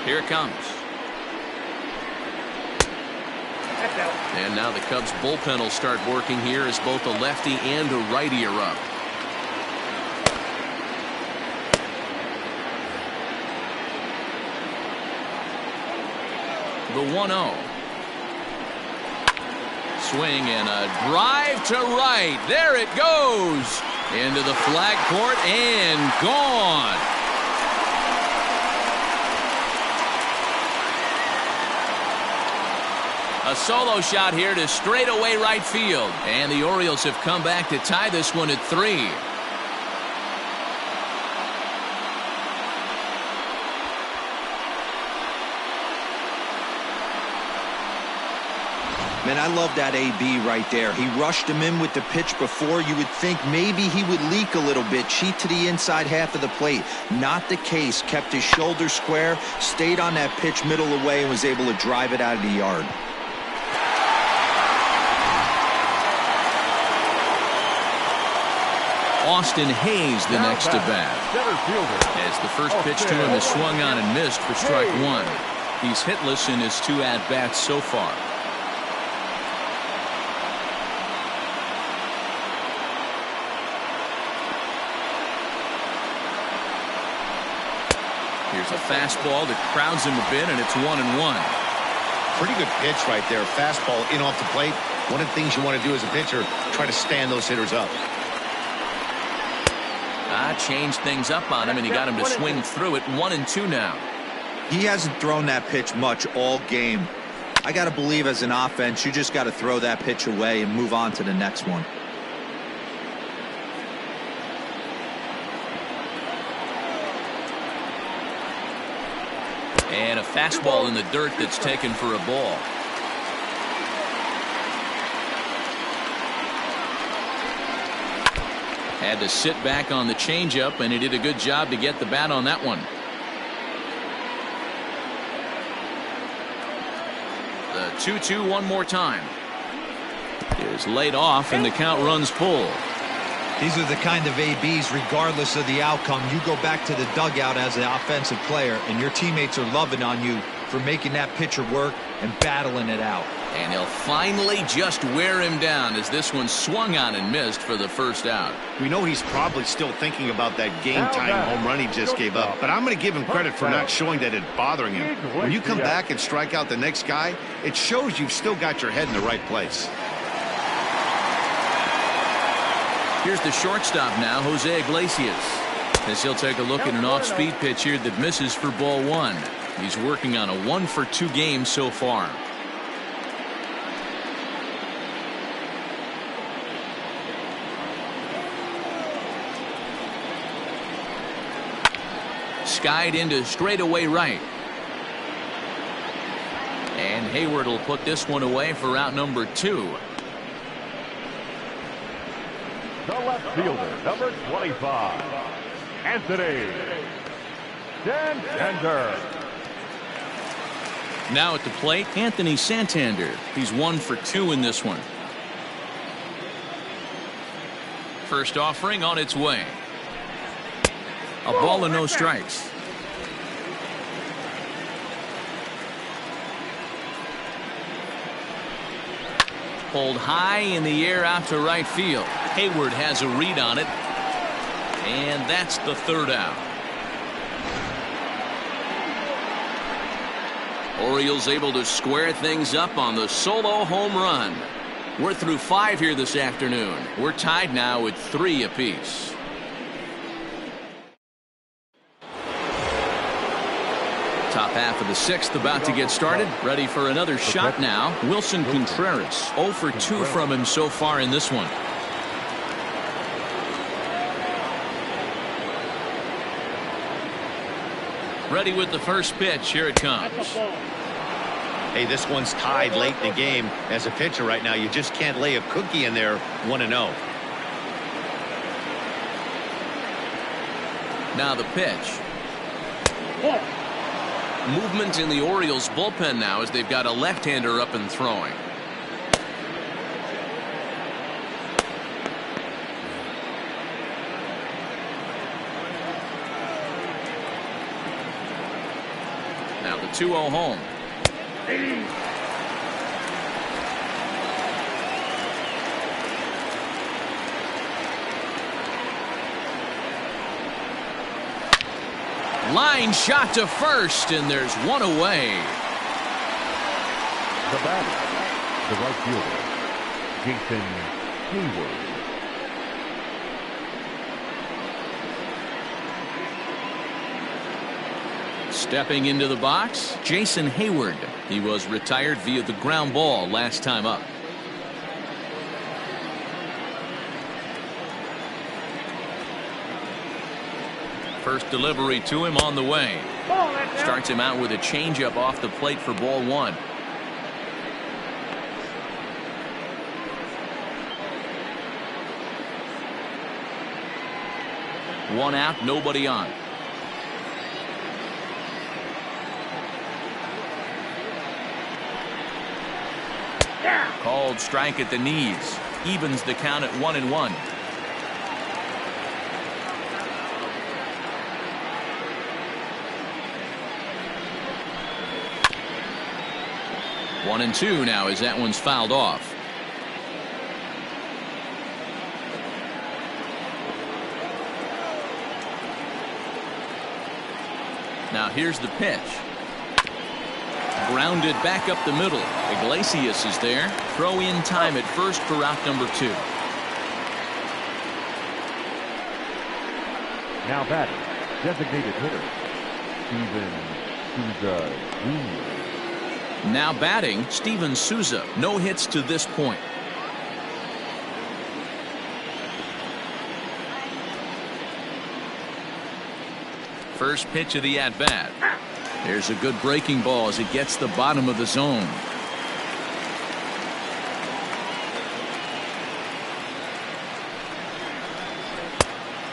Here it comes. And now the Cubs bullpen will start working here as both a lefty and a righty are up. The 1-0. Swing and a drive to right. There it goes. Into the flag court and gone. A solo shot here to straightaway right field. And the Orioles have come back to tie this one at 3. Man, I love that AB right there. He rushed him in with the pitch before. You would think maybe he would leak a little bit, cheat to the inside half of the plate. Not the case. Kept his shoulder square, stayed on that pitch middle away, and was able to drive it out of the yard. Austin Hayes the next to bat. As the first pitch to him is swung on and missed for strike one. He's hitless in his 2 at-bats so far. Here's a fastball that crowds him a bit, and it's 1-1. Pretty good pitch right there. Fastball in off the plate. One of the things you want to do as a pitcher, try to stand those hitters up. Changed things up on him, and he got him to swing through it. 1-2 now. He hasn't thrown that pitch much all game. I got to believe as an offense, you just got to throw that pitch away and move on to the next one. And a fastball in the dirt that's taken for a ball. Had to sit back on the changeup, and he did a good job to get the bat on that one. The 2-2 one more time. Is laid off, and the count runs full. These are the kind of ABs, regardless of the outcome. You go back to the dugout as an offensive player, and your teammates are loving on you for making that pitcher work and battling it out. And he'll finally just wear him down as this one swung on and missed for the first out. We know he's probably still thinking about that game-time home run he just gave up, but I'm going to give him credit for not showing that it's bothering him. When you come back and strike out the next guy, it shows you've still got your head in the right place. Here's the shortstop now, Jose Iglesias, as he'll take a look at an off-speed pitch here that misses for ball 1. He's working on a 1-for-2 game so far. Skied into straightaway right. And Hayward will put this one away for out number 2. The left fielder, number 25, Anthony Santander. Now at the plate, Anthony Santander. He's 1 for 2 in this one. First offering on its way. A ball and no strikes. Pulled high in the air out to right field. Hayward has a read on it. And that's the third out. Orioles able to square things up on the solo home run. We're through 5 here this afternoon. We're tied now with 3 apiece. Top half of the 6th about to get started. Ready for another shot now. Wilson Contreras. 0 for 2 from him so far in this one. Ready with the first pitch. Here it comes. Hey, this one's tied late in the game. As a pitcher right now, you just can't lay a cookie in there 1-0. Now the pitch. Movement in the Orioles bullpen now as they've got a left-hander up and throwing. Now the 2-0 home. Line shot to first, and there's one away. The batter, the right fielder, Jason Hayward. Stepping into the box, Jason Hayward. He was retired via the ground ball last time up. First delivery to him on the way. Starts him out with a changeup off the plate for ball 1. One out, nobody on. Called strike at the knees. Evens the count at 1-1. One and 2 now as that one's fouled off. Now here's the pitch. Grounded back up the middle. Iglesias is there. Throw in time at first for out number 2. Now batting, designated hitter, Steven Souza Jr. Now batting, Steven Souza. No hits to this point. First pitch of the at-bat. There's a good breaking ball as it gets the bottom of the zone.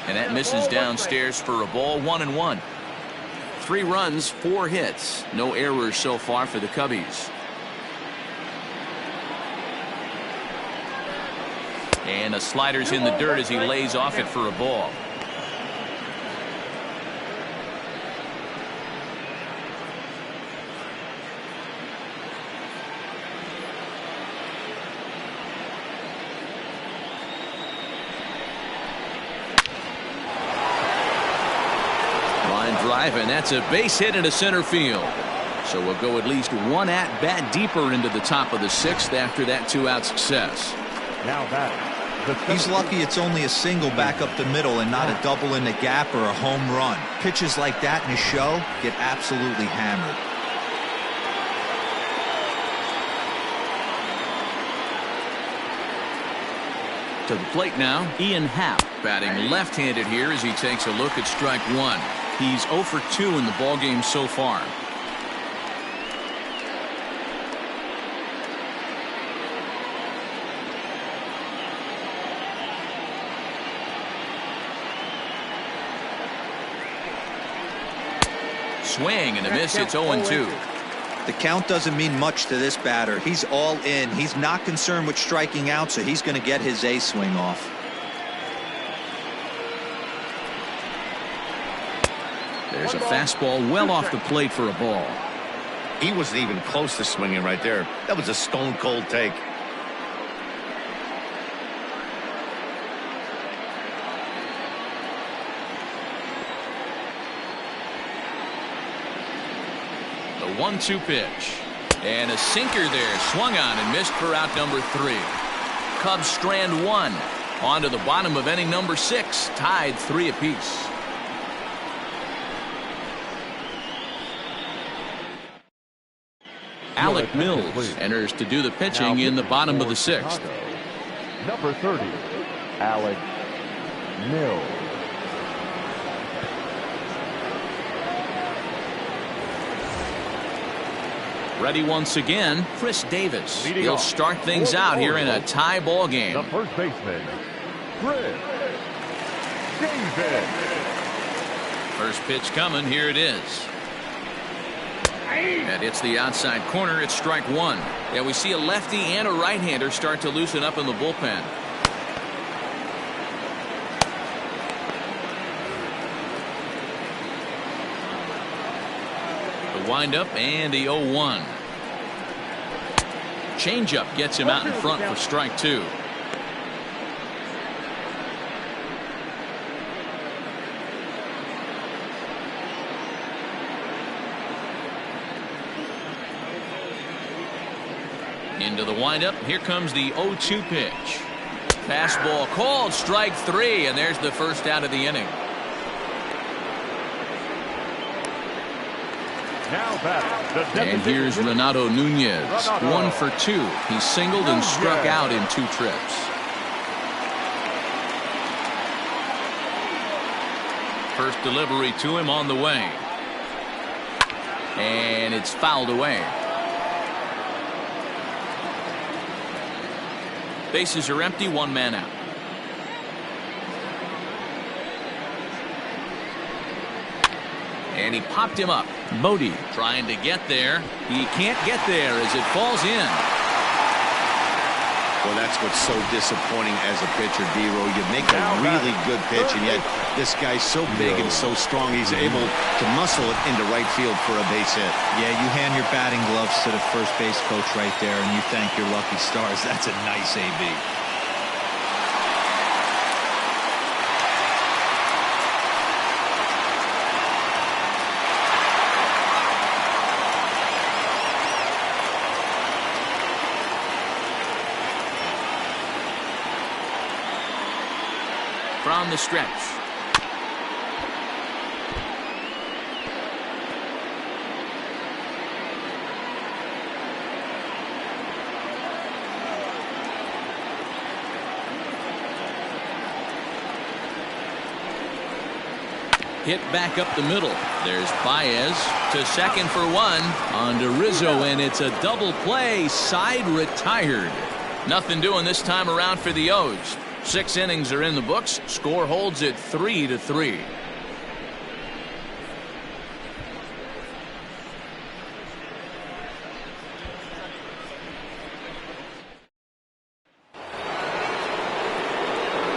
And that misses downstairs for a ball. 1-1. 3 runs, 4 hits. No errors so far for the Cubbies. And a slider's in the dirt as he lays off it for a ball. And that's a base hit into center field. So we'll go at least one at-bat deeper into the top of the 6th after that 2-out success. Now batting. He's lucky it's only a single back up the middle and not a double in the gap or a home run. Pitches like that in a show get absolutely hammered. To the plate now, Ian Happ batting left-handed here as he takes a look at strike 1. He's 0 for 2 in the ballgame so far. swing and a miss. It's 0-2. The count doesn't mean much to this batter. He's all in. He's not concerned with striking out, so he's going to get his A swing off. There's a fastball well off the plate for a ball. He wasn't even close to swinging right there. That was a stone cold take. The 1-2 pitch. And a sinker there. Swung on and missed for out number 3. Cubs strand 1. On to the bottom of inning number 6. Tied 3 apiece. Alec Mills enters to do the pitching in the bottom of the 6th. Number 30, Alec Mills. Ready once again, Chris Davis. Leading He'll off start things out here in a tie ball game. The first baseman, Chris Davis. First pitch coming. Here it is. And it's the outside corner. It's strike 1. Yeah, we see a lefty and a right-hander start to loosen up in the bullpen. The windup and the 0-1. Changeup gets him out in front for strike 2. Into the windup. Here comes the 0-2 pitch. Fastball called, strike 3, and there's the first out of the inning. Now back. And here's Renato Nunez. 1 for 2. He singled and struck out in 2 trips. First delivery to him on the way. And it's fouled away. Bases are empty, 1 man out. And he popped him up. Bodie trying to get there. He can't get there as it falls in. Well, that's what's so disappointing as a pitcher, D-Row. You make a really good pitch, and yet this guy's so big and so strong, he's able to muscle it into right field for a base hit. Yeah, you hand your batting gloves to the first base coach right there, and you thank your lucky stars. That's a nice AB. From the stretch. Hit back up the middle. There's Baez to second for 1. On to Rizzo, and it's a double play. Side retired. Nothing doing this time around for the O's. 6 innings are in the books. Score holds at 3-3.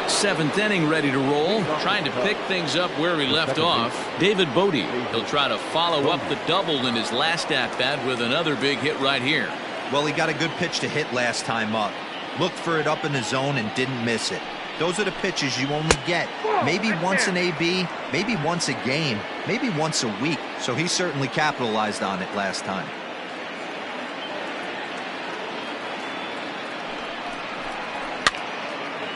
Seventh inning ready to roll. Trying to pick things up where he left off. David Bodie. He'll try to follow up the double in his last at-bat with another big hit right here. Well, he got a good pitch to hit last time up. Looked for it up in the zone and didn't miss it. Those are the pitches you only get maybe once an AB, maybe once a game, maybe once a week. So he certainly capitalized on it last time.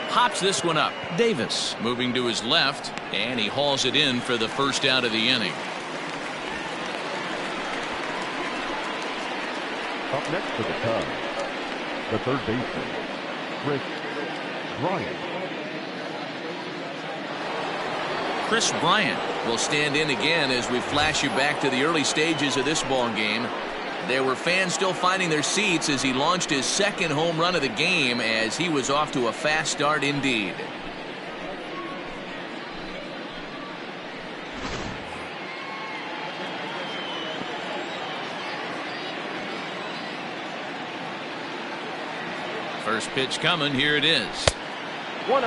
Pops this one up. Davis moving to his left, and he hauls it in for the first out of the inning. Up next for the Cubs, the third baseman, Chris Bryant. Chris Bryant will stand in again as we flash you back to the early stages of this ball game. There were fans still finding their seats as he launched his second home run of the game, as he was off to a fast start indeed. First pitch coming. Here it is. 1-0.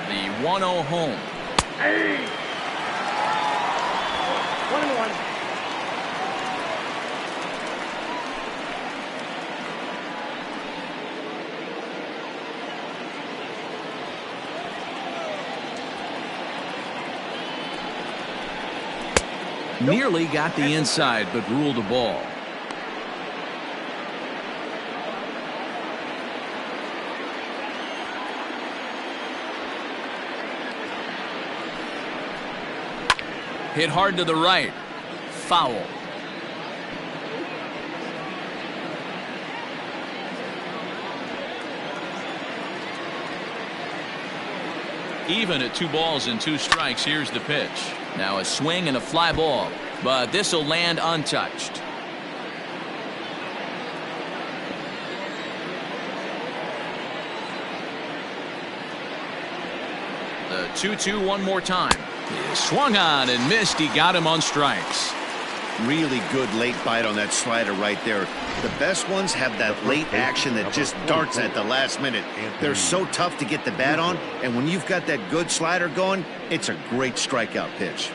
The 1-0 home. Hey. 1-1. Nearly got the inside, but ruled a ball. Hit hard to the right. Foul. Even at 2 balls and 2 strikes. Here's the pitch. Now a swing and a fly ball, but this will land untouched. The 2-2 one more time. He swung on and missed. He got him on strikes. Really good late bite on that slider right there. The best ones have that late action that just darts at the last minute. They're so tough to get the bat on, and when you've got that good slider going, it's a great strikeout pitch.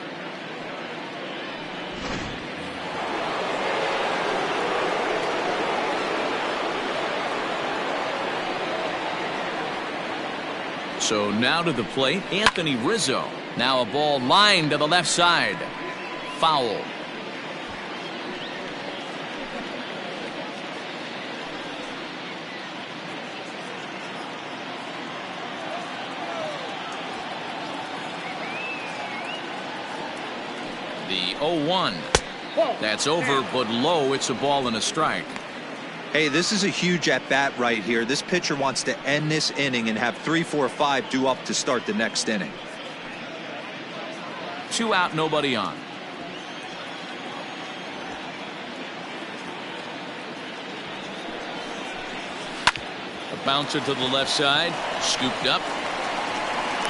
So now to the plate, Anthony Rizzo. Now a ball lined to the left side. Foul. The 0-1. That's over, but low. It's a ball and a strike. Hey, this is a huge at-bat right here. This pitcher wants to end this inning and have 3, 4, 5 due up to start the next inning. 2 out, nobody on. A bouncer to the left side. Scooped up.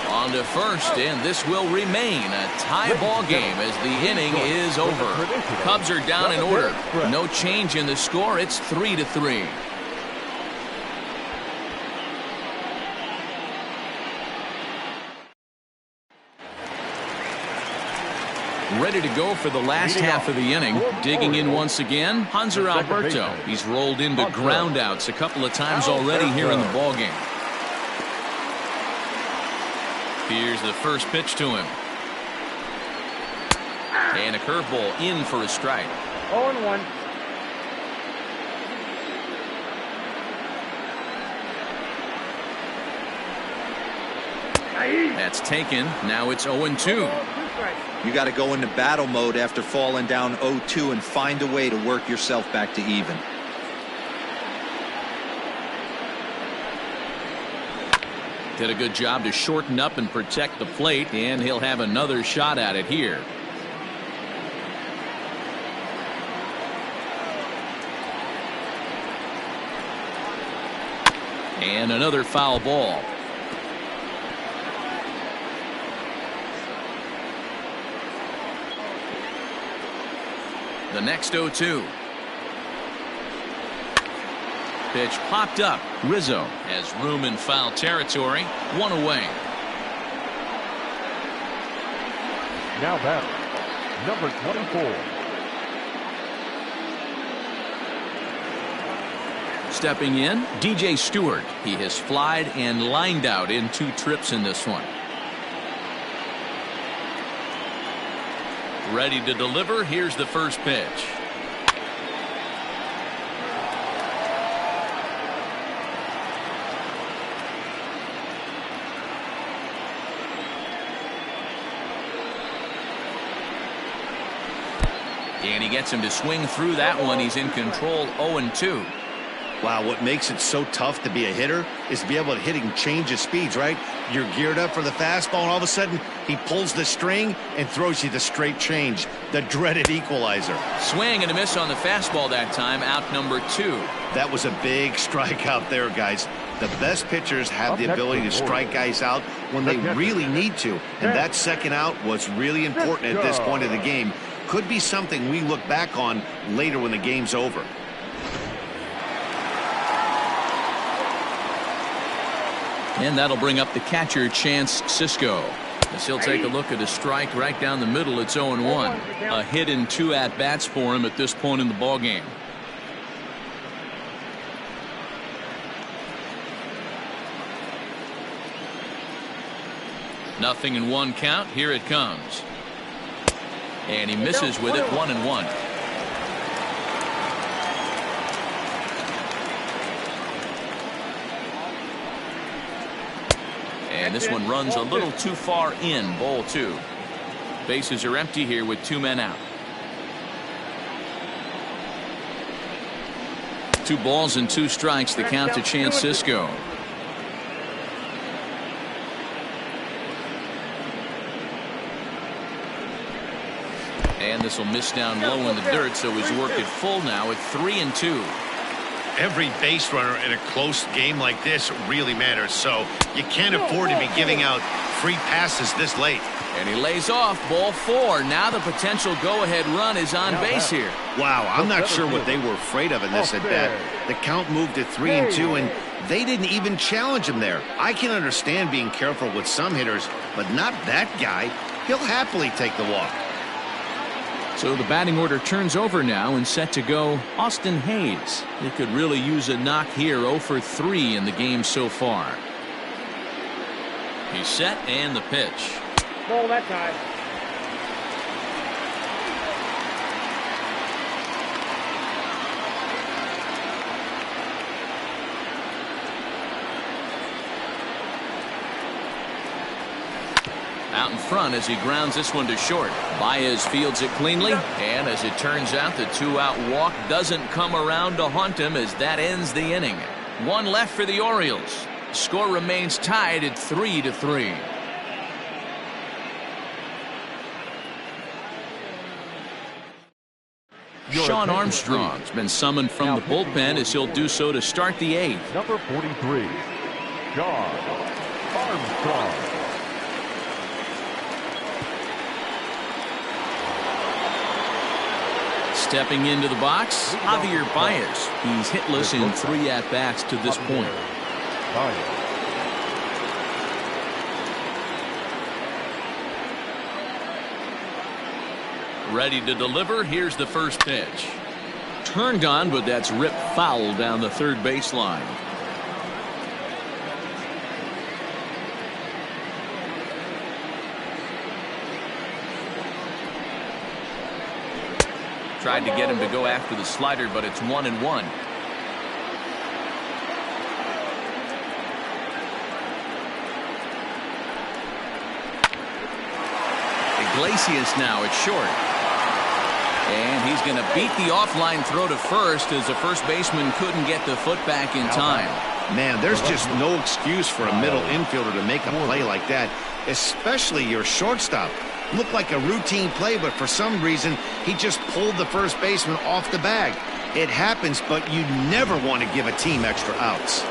On to first, and this will remain a tie ball game as the inning is over. Cubs are down in order. No change in the score. It's 3-3. Ready to go for the last half of the inning. Digging in once again, Hanser Alberto. He's rolled into groundouts a couple of times already here in the ballgame. Here's the first pitch to him. And a curveball in for a strike. 0-1. That's taken. Now it's 0-2. You got to go into battle mode after falling down 0-2 and find a way to work yourself back to even. Did a good job to shorten up and protect the plate, and he'll have another shot at it here. And another foul ball. The next 0-2. Pitch popped up. Rizzo has room in foul territory. 1 away. Now batter, number 24. Stepping in, DJ Stewart. He has flied and lined out in 2 trips in this one. Ready to deliver. Here's the first pitch. And he gets him to swing through that one. He's in control. 0-2. Wow, what makes it so tough to be a hitter is to be able to hit and change his speeds, right? You're geared up for the fastball, and all of a sudden, he pulls the string and throws you the straight change, the dreaded equalizer. Swing and a miss on the fastball that time, out number 2. That was a big strikeout there, guys. The best pitchers have the ability to strike guys out when they really need to, and that second out was really important at this point of the game. Could be something we look back on later when the game's over. And that'll bring up the catcher, Chance Sisco. As he'll take a look at a strike right down the middle. It's 0-1. A hit and 2 at-bats for him at this point in the ballgame. Nothing in 1 count. Here it comes. And he misses with it. 1-1. And this one runs a little too far in. Ball 2. Bases are empty here with 2 men out. 2 balls and 2 strikes. The count to Chance Sisco. And this will miss down low in the dirt, so he's worked it full now at 3-2. Every base runner in a close game like this really matters, so you can't afford to be giving out free passes this late. And he lays off. Ball 4. Now the potential go-ahead run is on base here. Wow, I'm not sure what they were afraid of in this at-bat. The count moved to 3-2, and they didn't even challenge him there. I can understand being careful with some hitters, but not that guy. He'll happily take the walk. So the batting order turns over now and set to go Austin Hayes. He could really use a knock here. 0 for 3 in the game so far. He's set and the pitch. Ball that time. Out in front as he grounds this one to short. Baez fields it cleanly, and as it turns out, the 2-out walk doesn't come around to haunt him as that ends the inning. 1 left for the Orioles. Score remains tied at 3-3. Sean Armstrong's been summoned from the bullpen as he'll do so to start the 8th. Number 43, Sean Armstrong. Stepping into the box, Javier Baez. He's hitless in 3 at-bats to this point. Ready to deliver. Here's the first pitch. Turned on, but that's ripped foul down the third baseline. Tried to get him to go after the slider, but it's 1-1. Iglesias now at short. And he's going to beat the offline throw to first as the first baseman couldn't get the foot back in time. Man, there's just no excuse for a middle infielder to make a play like that, especially your shortstop. Looked like a routine play, but for some reason, he just pulled the first baseman off the bag. It happens, but you never want to give a team extra outs.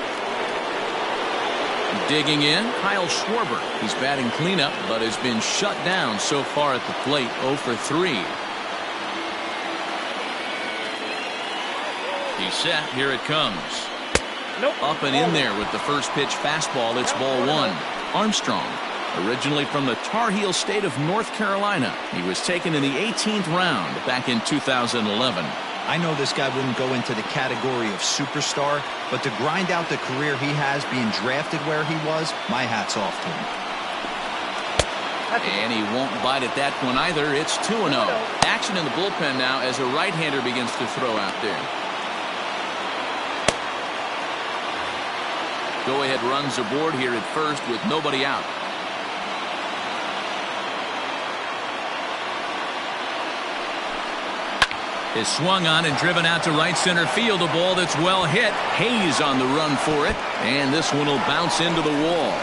Digging in, Kyle Schwarber. He's batting cleanup, but has been shut down so far at the plate. 0 for 3. He's set. Here it comes. Up and in there with the first pitch fastball. It's ball 1. Armstrong, originally from the Tar Heel state of North Carolina. He was taken in the 18th round back in 2011. I know this guy wouldn't go into the category of superstar, but to grind out the career he has being drafted where he was, my hat's off to him. And he won't bite at that one either. It's 2-0. Action in the bullpen now as a right-hander begins to throw out there. Go-ahead runs aboard here at first with nobody out. Is swung on and driven out to right center field. A ball that's well hit. Hayes on the run for it. And this one will bounce into the wall.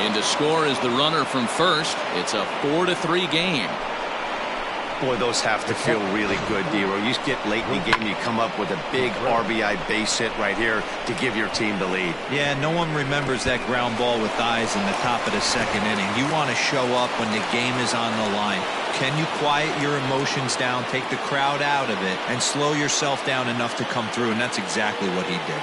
In to score is the runner from first. It's a 4-3 game. Boy, those have to feel really good, Dero. You get late in the game, you come up with a big RBI base hit right here to give your team the lead. Yeah, no one remembers that ground ball with eyes in the top of the second inning. You want to show up when the game is on the line. Can you quiet your emotions down, take the crowd out of it, and slow yourself down enough to come through? And that's exactly what he did.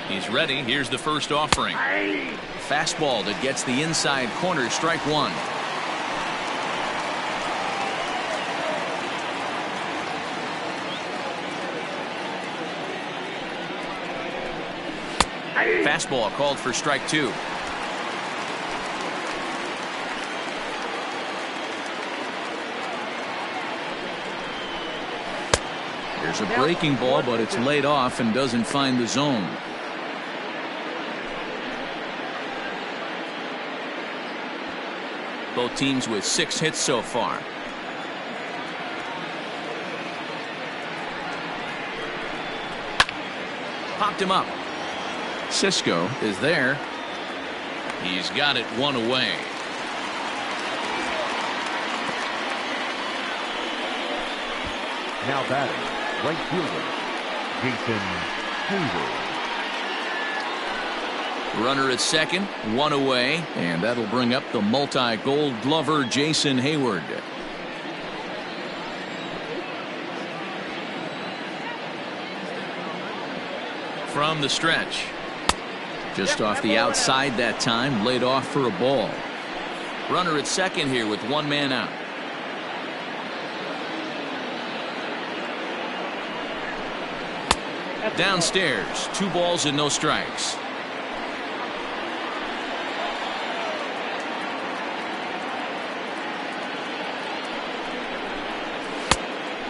He's ready. Here's the first offering. Fastball that gets the inside corner. Strike one. Fastball called for strike two. There's a breaking ball, but it's laid off and doesn't find the zone. Both teams with 6 hits so far. Popped him up. Cisco is there. He's got it one away. Now batting, right fielder, Jason Hayward. Runner at second, one away, and that'll bring up the multi-gold glover Jason Hayward. From the stretch. Just off the outside that time, laid off for a ball. Runner at second here with one man out. Downstairs, 2 balls and no strikes.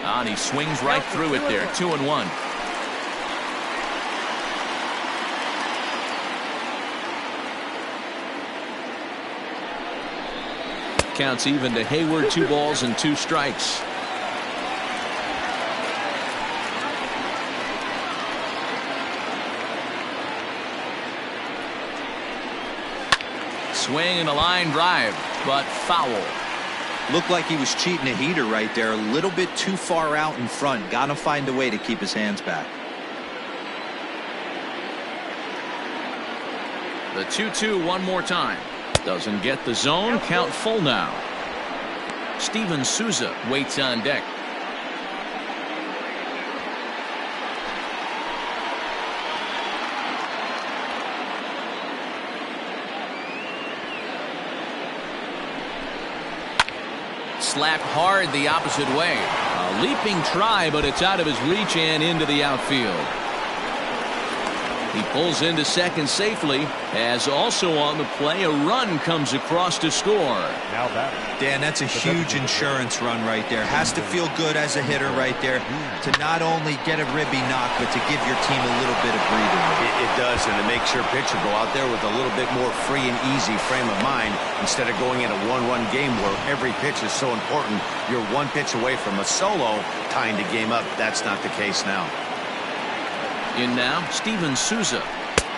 And he swings right through it there. 2-1. Counts even to Hayward. 2 balls and 2 strikes. Swing and a line drive, but foul. Looked like he was cheating a heater right there. A little bit too far out in front. Got to find a way to keep his hands back. The 2-2 one more time. Doesn't get the zone. Count full now. Steven Souza waits on deck. Slapped hard the opposite way. A leaping try, but it's out of his reach and into the outfield. He pulls into second safely, as also on the play a run comes across to score. Now batting. Dan, that's a huge insurance run right there. Has to feel good as a hitter right there to not only get a ribby knock, but to give your team a little bit of breathing room. It does, and it makes your pitcher go out there with a little bit more free and easy frame of mind instead of going in a 1-1 game where every pitch is so important. You're one pitch away from a solo tying the game up. That's not the case now. In now, Steven Souza.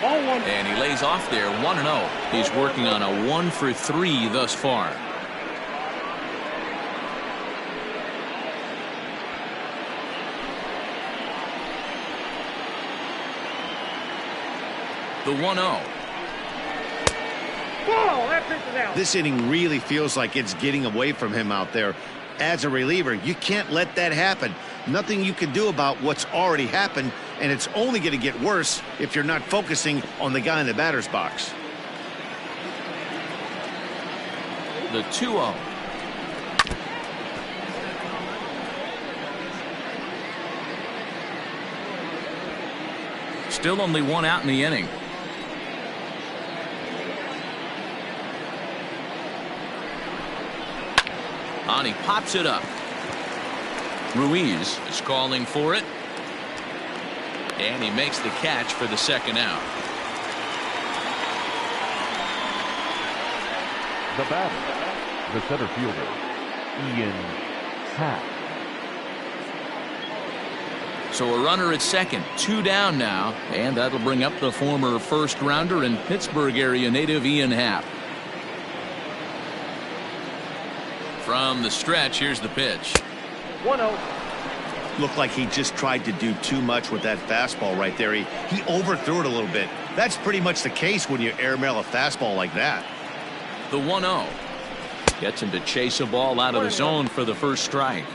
And he lays off there 1-0. He's working on a 1-for-3 thus far. The 1-0. This inning really feels like it's getting away from him out there. As a reliever, you can't let that happen. Nothing you can do about what's already happened, and it's only going to get worse if you're not focusing on the guy in the batter's box. The 2-0. Still only one out in the inning. He pops it up. Ruiz is calling for it. And he makes the catch for the second out. The batter, the center fielder, Ian Happ. So a runner at second, 2 down now, and that'll bring up the former first rounder and Pittsburgh area native Ian Happ. From the stretch, here's the pitch. 1-0. Looked like he just tried to do too much with that fastball right there. He overthrew it a little bit. That's pretty much the case when you airmail a fastball like that. The 1-0 gets him to chase a ball out of the zone for the first strike.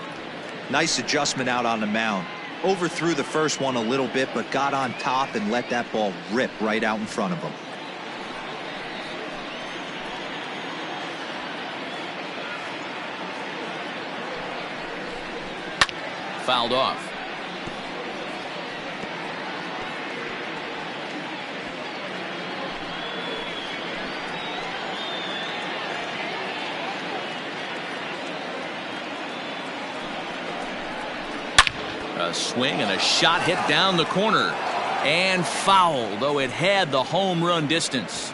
Nice adjustment out on the mound. Overthrew the first one a little bit, but got on top and let that ball rip right out in front of him. Fouled off. A swing and a shot hit down the corner. And foul, though it had the home run distance.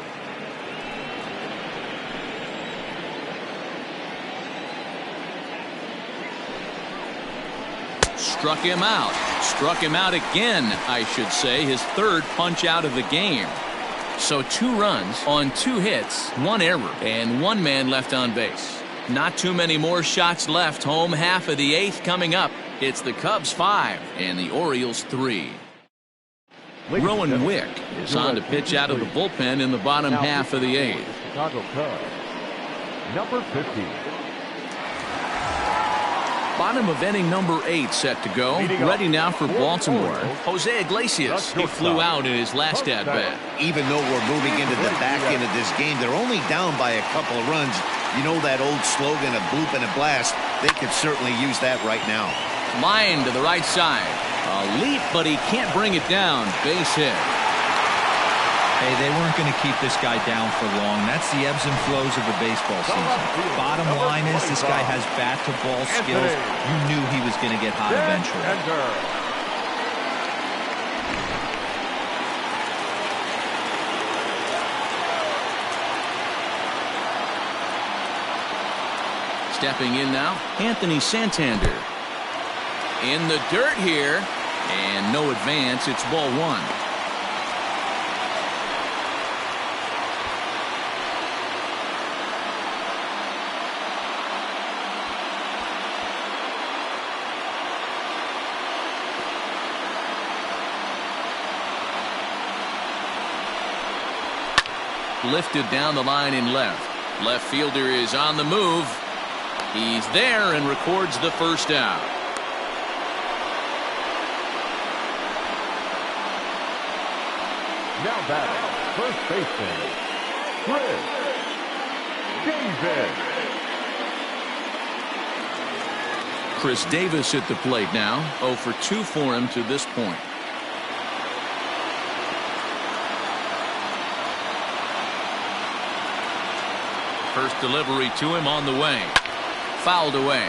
Struck him out. Struck him out again, I should say. His third punch out of the game. So 2 runs on 2 hits, 1 error, and 1 man left on base. Not too many more shots left. Home half of the 8th coming up. It's the Cubs 5 and the Orioles 3. Rowan Wick is on to pitch out of the bullpen in the bottom half of the 8th. Chicago Cubs, number 15. Bottom of inning number 8 set to go. Ready now for Baltimore. Jose Iglesias. He flew out in his last at bat. Even though we're moving into the back end of this game, they're only down by a couple of runs. You know that old slogan, a bloop and a blast. They could certainly use that right now. Line to the right side. A leap, but he can't bring it down. Base hit. Hey, they weren't going to keep this guy down for long. That's the ebbs and flows of a baseball season. Bottom line is this guy has bat-to-ball skills. You knew he was going to get hot eventually. Stepping in now, Anthony Santander. In the dirt here, and no advance. It's ball 1. Lifted down the line in left. Left fielder is on the move. He's there and records the first out. Now batting, first baseman, Chris Davis. Chris Davis at the plate now. 0 for 2 for him to this point. First delivery to him on the way. Fouled away.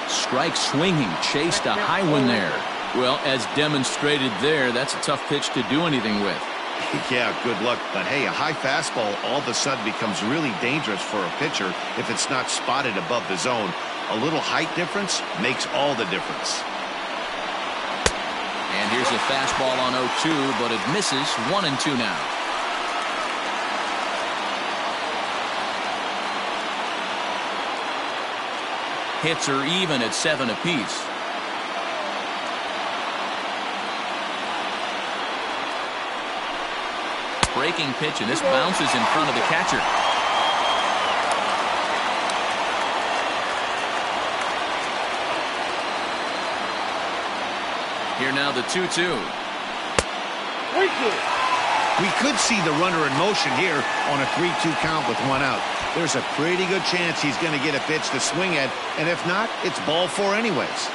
Strike swinging, chased a high one there. Well, as demonstrated there, that's a tough pitch to do anything with. Yeah, good luck. But hey, a high fastball all of a sudden becomes really dangerous for a pitcher if it's not spotted above the zone. A little height difference makes all the difference. And here's a fastball on 0-2, but it misses. 1-2 now. Hits are even at 7 apiece. Breaking pitch, and this bounces in front of the catcher. Here now the 2-2. We could see the runner in motion here on a 3-2 count with 1 out. There's a pretty good chance he's going to get a pitch to swing at, and if not, it's ball 4 anyways.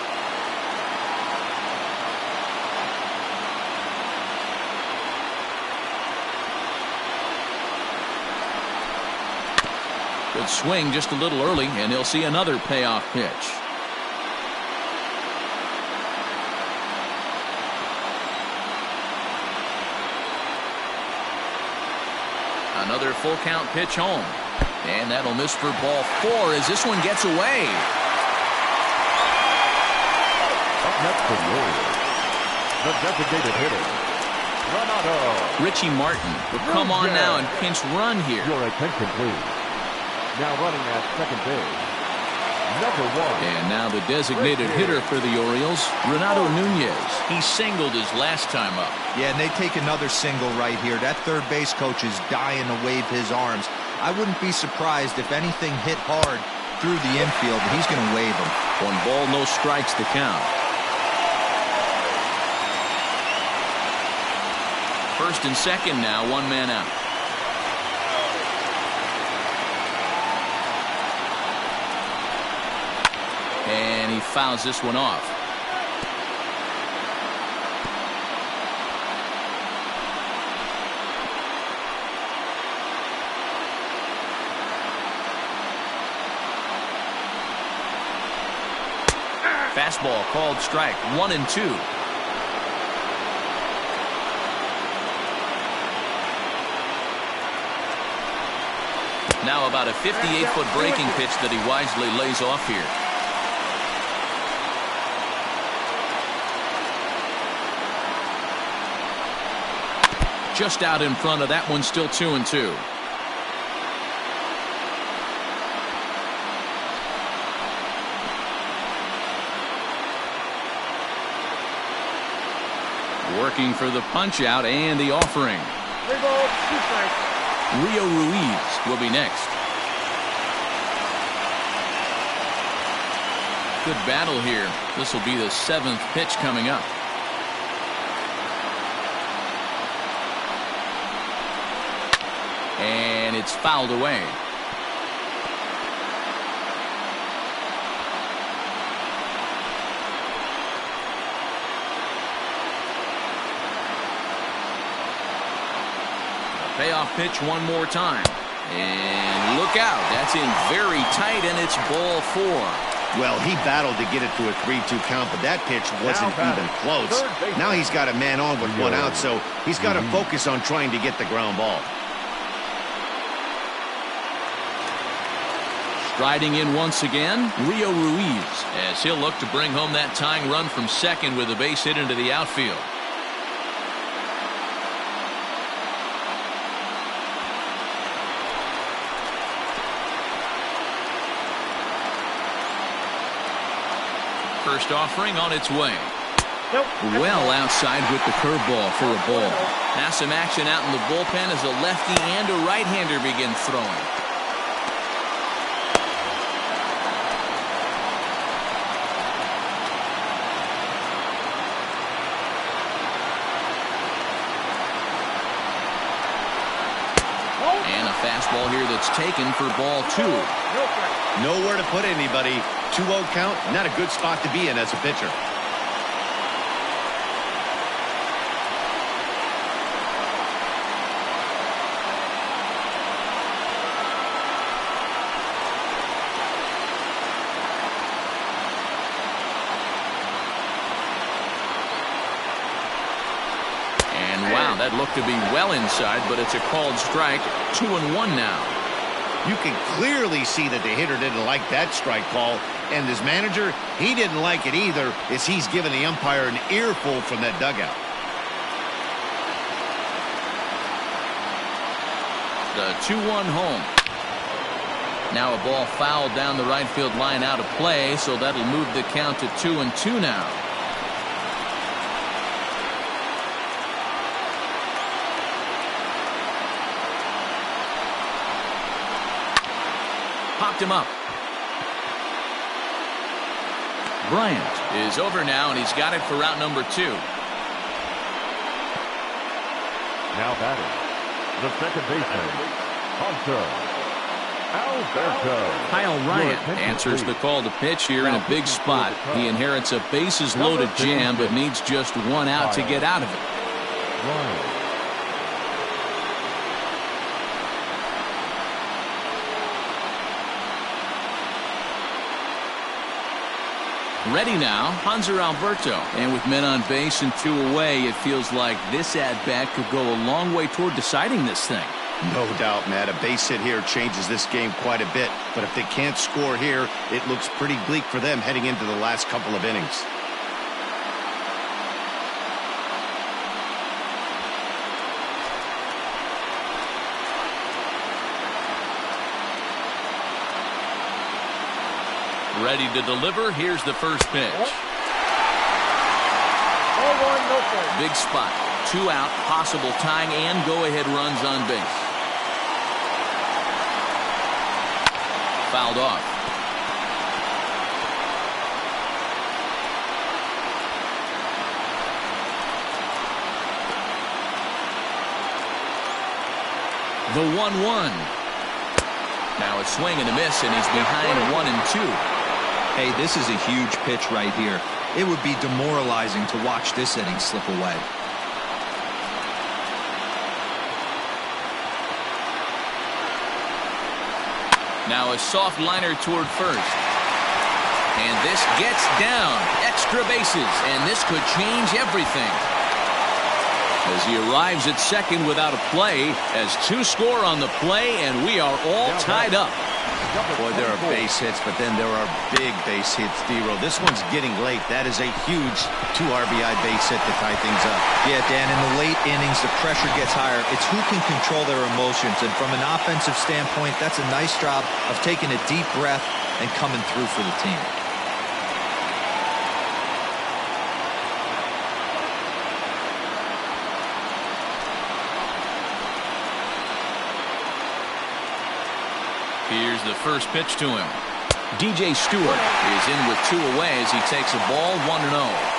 Good swing just a little early, and he'll see another payoff pitch. Another full count pitch home. And that'll miss for ball 4 as this one gets away. Up next for the Orioles, the designated hitter, Renato. Richie Martin will come on now and pinch run here. Your attention, please. Now running at second base, number 1. And now the designated hitter for the Orioles, Renato Nunez. He singled his last time up. Yeah, and they take another single right here. That third base coach is dying to wave his arms. I wouldn't be surprised if anything hit hard through the infield. He's going to wave them. 1 ball, no strikes to count. First and second now, 1 man out. And he fouls this one off. Fastball called strike, 1-2. Now about a 58-foot breaking pitch that he wisely lays off here. Just out in front of that one, still 2-2. Working for the punch out and the offering. 3 balls, 2 strikes. Rio Ruiz will be next. Good battle here. This will be the 7th pitch coming up. And it's fouled away. Payoff pitch one more time. And look out. That's in very tight, and it's ball 4. Well, he battled to get it to a 3-2 count, but that pitch wasn't even close. Now he's got a man on with 1 out, so he's got to focus on trying to get the ground ball. Striding in once again, Rio Ruiz, as he'll look to bring home that tying run from second with a base hit into the outfield. First offering on its way. Nope. Well outside with the curveball for a ball. Now some action out in the bullpen as a lefty and a right-hander begin throwing. And a fastball here that's taken for ball 2. Nowhere to put anybody. 2-0 count, not a good spot to be in as a pitcher. And wow, that looked to be well inside, but it's a called strike. 2-1 now. You can clearly see that the hitter didn't like that strike call, and his manager, he didn't like it either, as he's given the umpire an earful from that dugout. The 2-1 home. Now a ball fouled down the right field line out of play, so that'll move the count to 2-2 now. Popped him up. Bryant is over now, and he's got it for route number 2. Now batting, the second baseman, Hunter Alberto. Kyle Ryan answers the call to pitch here in a big spot. He inherits a bases-loaded jam, but needs just one out to get out of it. Ready now, Hanser Alberto. And with men on base and 2 away, it feels like this at-bat could go a long way toward deciding this thing. No doubt, Matt. A base hit here changes this game quite a bit. But if they can't score here, it looks pretty bleak for them heading into the last couple of innings. Ready to deliver. Here's the first pitch. 0-1, no play. Big spot. 2 out, possible tying and go-ahead runs on base. Fouled off. The 1-1. Now a swing and a miss, and he's behind 1 and 2. Hey, this is a huge pitch right here. It would be demoralizing to watch this inning slip away. Now a soft liner toward first. And this gets down. Extra bases, and this could change everything. As he arrives at second without a play, as 2 score on the play, and we are all tied up. Boy, there are base hits, but then there are big base hits, D-Row. This one's getting late. That is a huge 2 RBI base hit to tie things up. Yeah, Dan, in the late innings, the pressure gets higher. It's who can control their emotions. And from an offensive standpoint, that's a nice job of taking a deep breath and coming through for the team. Here's the first pitch to him. DJ Stewart is in with 2 away as he takes a ball 1-0.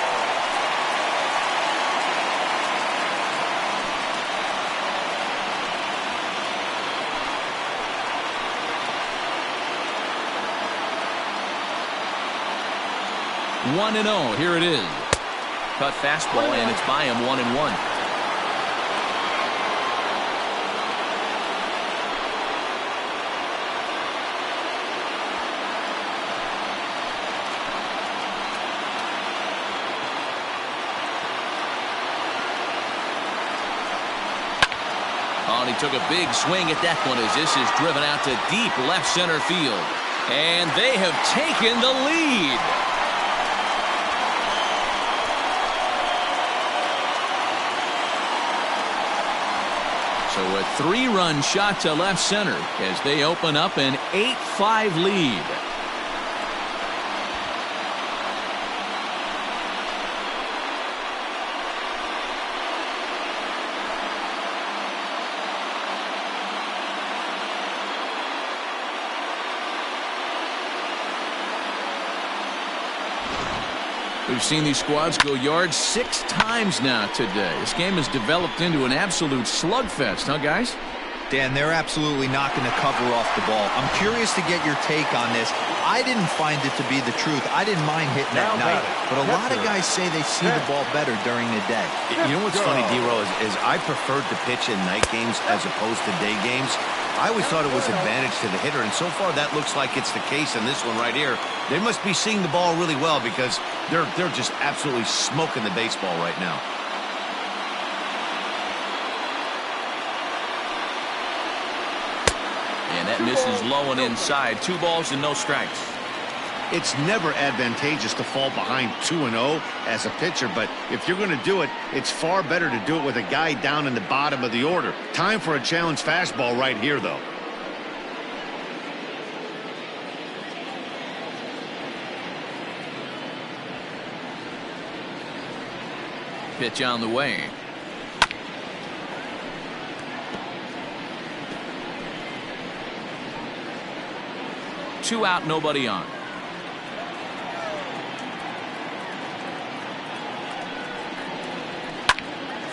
Here it is. Cut fastball, and it's by him 1-1. Oh, and he took a big swing at that one as this is driven out to deep left center field. And they have taken the lead. So a 3-run shot to left center as they open up an 8-5 lead. We've seen these squads go yards 6 times now today. This game has developed into an absolute slugfest, huh, guys? Dan, they're absolutely not going to cover off the ball. I'm curious to get your take on this. I didn't find it to be the truth. I didn't mind hitting at night, but a lot of guys say they see the ball better during the day. You know what's funny, D-Row, is I preferred to pitch in night games as opposed to day games. I always thought it was advantage to the hitter, and so far that looks like it's the case in this one right here. They must be seeing the ball really well because they're just absolutely smoking the baseball right now. And that misses low and inside. 2 balls and no strikes. It's never advantageous to fall behind 2-0 as a pitcher, but if you're going to do it, it's far better to do it with a guy down in the bottom of the order. Time for a challenge fastball right here, though. Pitch on the way. Two out, nobody on.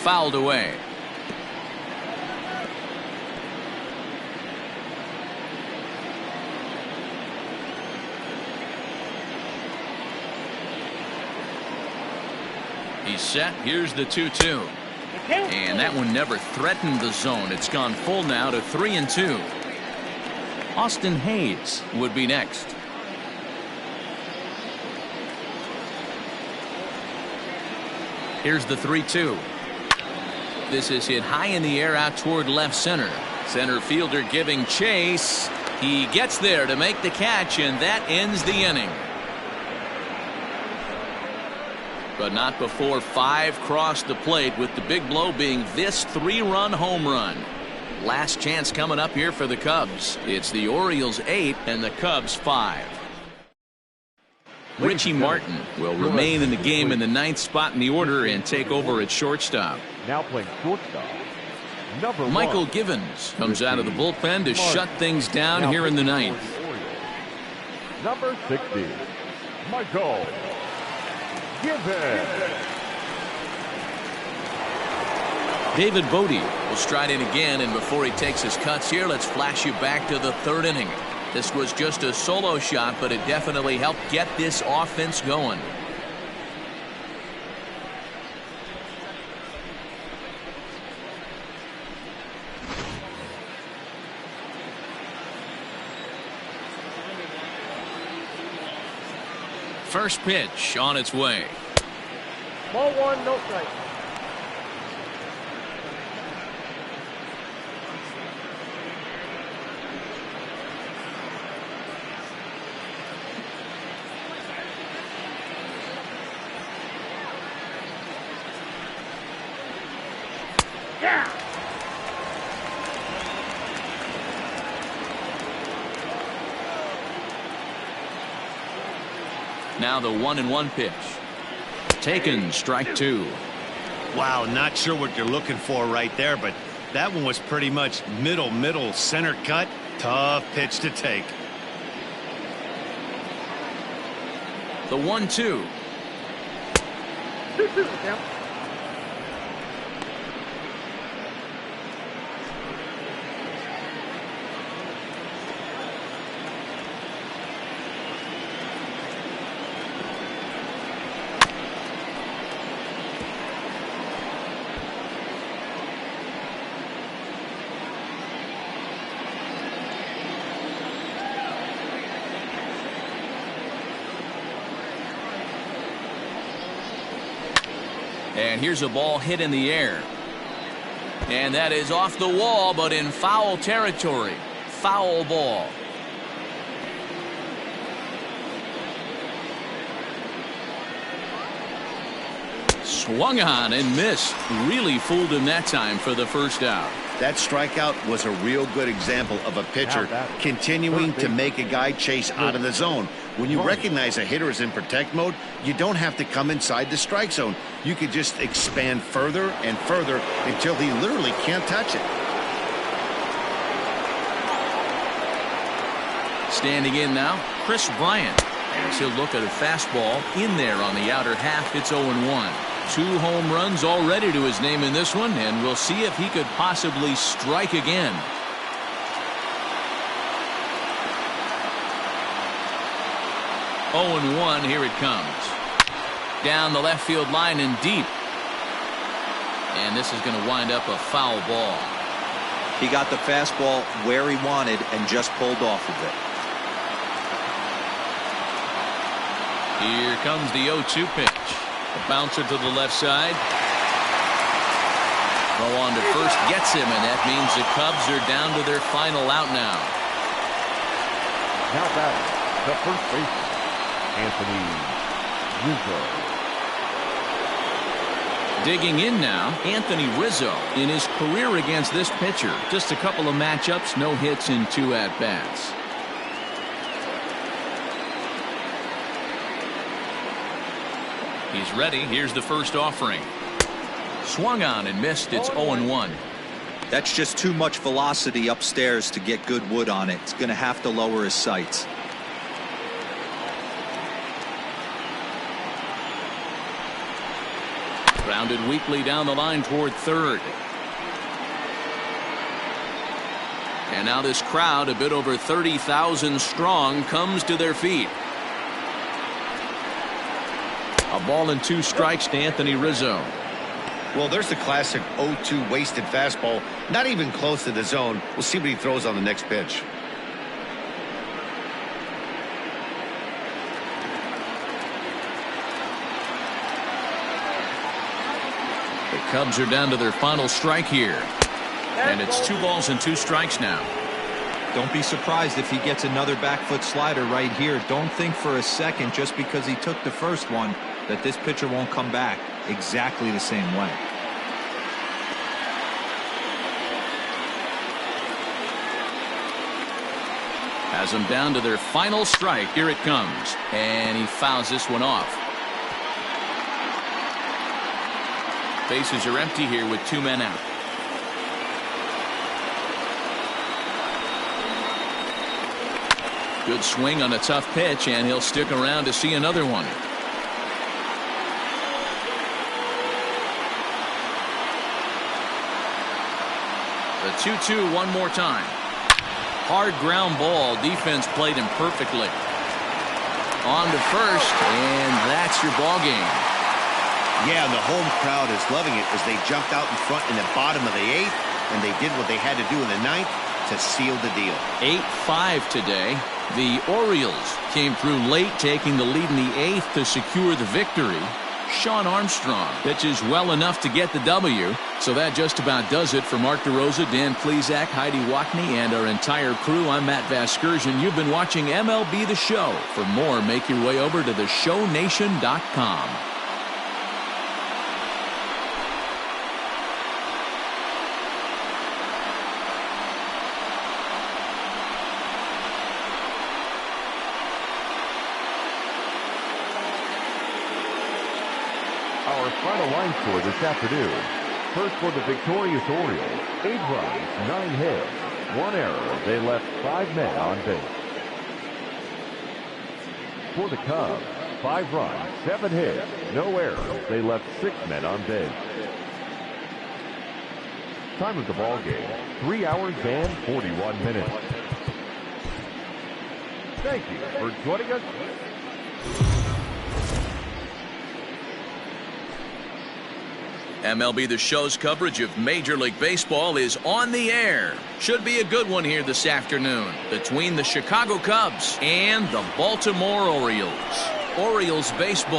Fouled away. He's set. Here's the 2-2. And that one never threatened the zone. It's gone full now to 3-2. Austin Hayes would be next. Here's the 3-2. This is hit high in the air out toward left center. Center fielder giving chase. He gets there to make the catch, and that ends the inning. But not before 5 crossed the plate, with the big blow being this 3-run home run. Last chance coming up here for the Cubs. It's the Orioles 8 and the Cubs 5. Richie Martin will remain in the game in the 9th spot in the order and take over at shortstop. Now playing shortstop, number Michael 1. Givens comes out of the bullpen to shut things down here in the 9th. Number 60, Michael Givens. David Bodie will stride in again, and before he takes his cuts here, let's flash you back to the 3rd inning. This was just a solo shot, but it definitely helped get this offense going. First pitch on its way. Ball 1, no strike. Yeah. Now the 1-1 pitch. Taken, strike 2. Wow, not sure what you're looking for right there, but that one was pretty much middle center cut. Tough pitch to take. The 1-2. 2-2, Sam. And here's a ball hit in the air. And that is off the wall, but in foul territory. Foul ball. Swung on and missed. Really fooled him that time for the first out. That strikeout was a real good example of a pitcher continuing to make a guy chase out of the zone. When you recognize a hitter is in protect mode, you don't have to come inside the strike zone. You could just expand further and further until he literally can't touch it. Standing in now, Chris Bryant. As he'll look at a fastball in there on the outer half. It's 0-1. 2 home runs already to his name in this one, and we'll see if he could possibly strike again. Oh, 0-1, here it comes. Down the left field line and deep. And this is going to wind up a foul ball. He got the fastball where he wanted and just pulled off of it. Here comes the 0-2 pitch. A bouncer to the left side. Throw on to first gets him, and that means the Cubs are down to their final out now. Now batting, the first baseman, Anthony Rizzo. Digging in now, Anthony Rizzo. In his career against this pitcher, just a couple of matchups, no hits in 2 at-bats. He's ready. Here's the first offering. Swung on and missed. It's 0-1. That's just too much velocity upstairs to get good wood on it. It's going to have to lower his sights. Grounded weakly down the line toward third. And now this crowd, a bit over 30,000 strong, comes to their feet. A Ball and 2 strikes to Anthony Rizzo. Well, there's the classic 0-2 wasted fastball. Not even close to the zone. We'll see what he throws on the next pitch. The Cubs are down to their final strike here. And it's 2 balls and 2 strikes now. Don't be surprised if he gets another back foot slider right here. Don't think for a second, just because he took the first one, that this pitcher won't come back exactly the same way. Has them down to their final strike. Here it comes. And he fouls this one off. Bases are empty here with 2 men out. Good swing on a tough pitch, and he'll stick around to see another one. The 2-2 one more time. Hard ground ball. Defense played him perfectly. On to first, and that's your ball game. Yeah, and the home crowd is loving it as they jumped out in front in the bottom of the 8th, and they did what they had to do in the 9th to seal the deal. 8-5 today. The Orioles came through late, taking the lead in the 8th to secure the victory. Sean Armstrong pitches well enough to get the W. So that just about does it for Mark DeRosa, Dan Plesac, Heidi Wackney, and our entire crew. I'm Matt Vasgersian. You've been watching MLB The Show. For more, make your way over to theshownation.com. Our final line score this afternoon. First for the victorious Orioles, 8 runs, 9 hits, 1 error. They left 5 men on base. For the Cubs, 5 runs, 7 hits, no errors. They left 6 men on base. Time of the ball game, 3 hours and 41 minutes. Thank you for joining us. MLB The Show's coverage of Major League Baseball is on the air. Should be a good one here this afternoon between the Chicago Cubs and the Baltimore Orioles. Orioles baseball.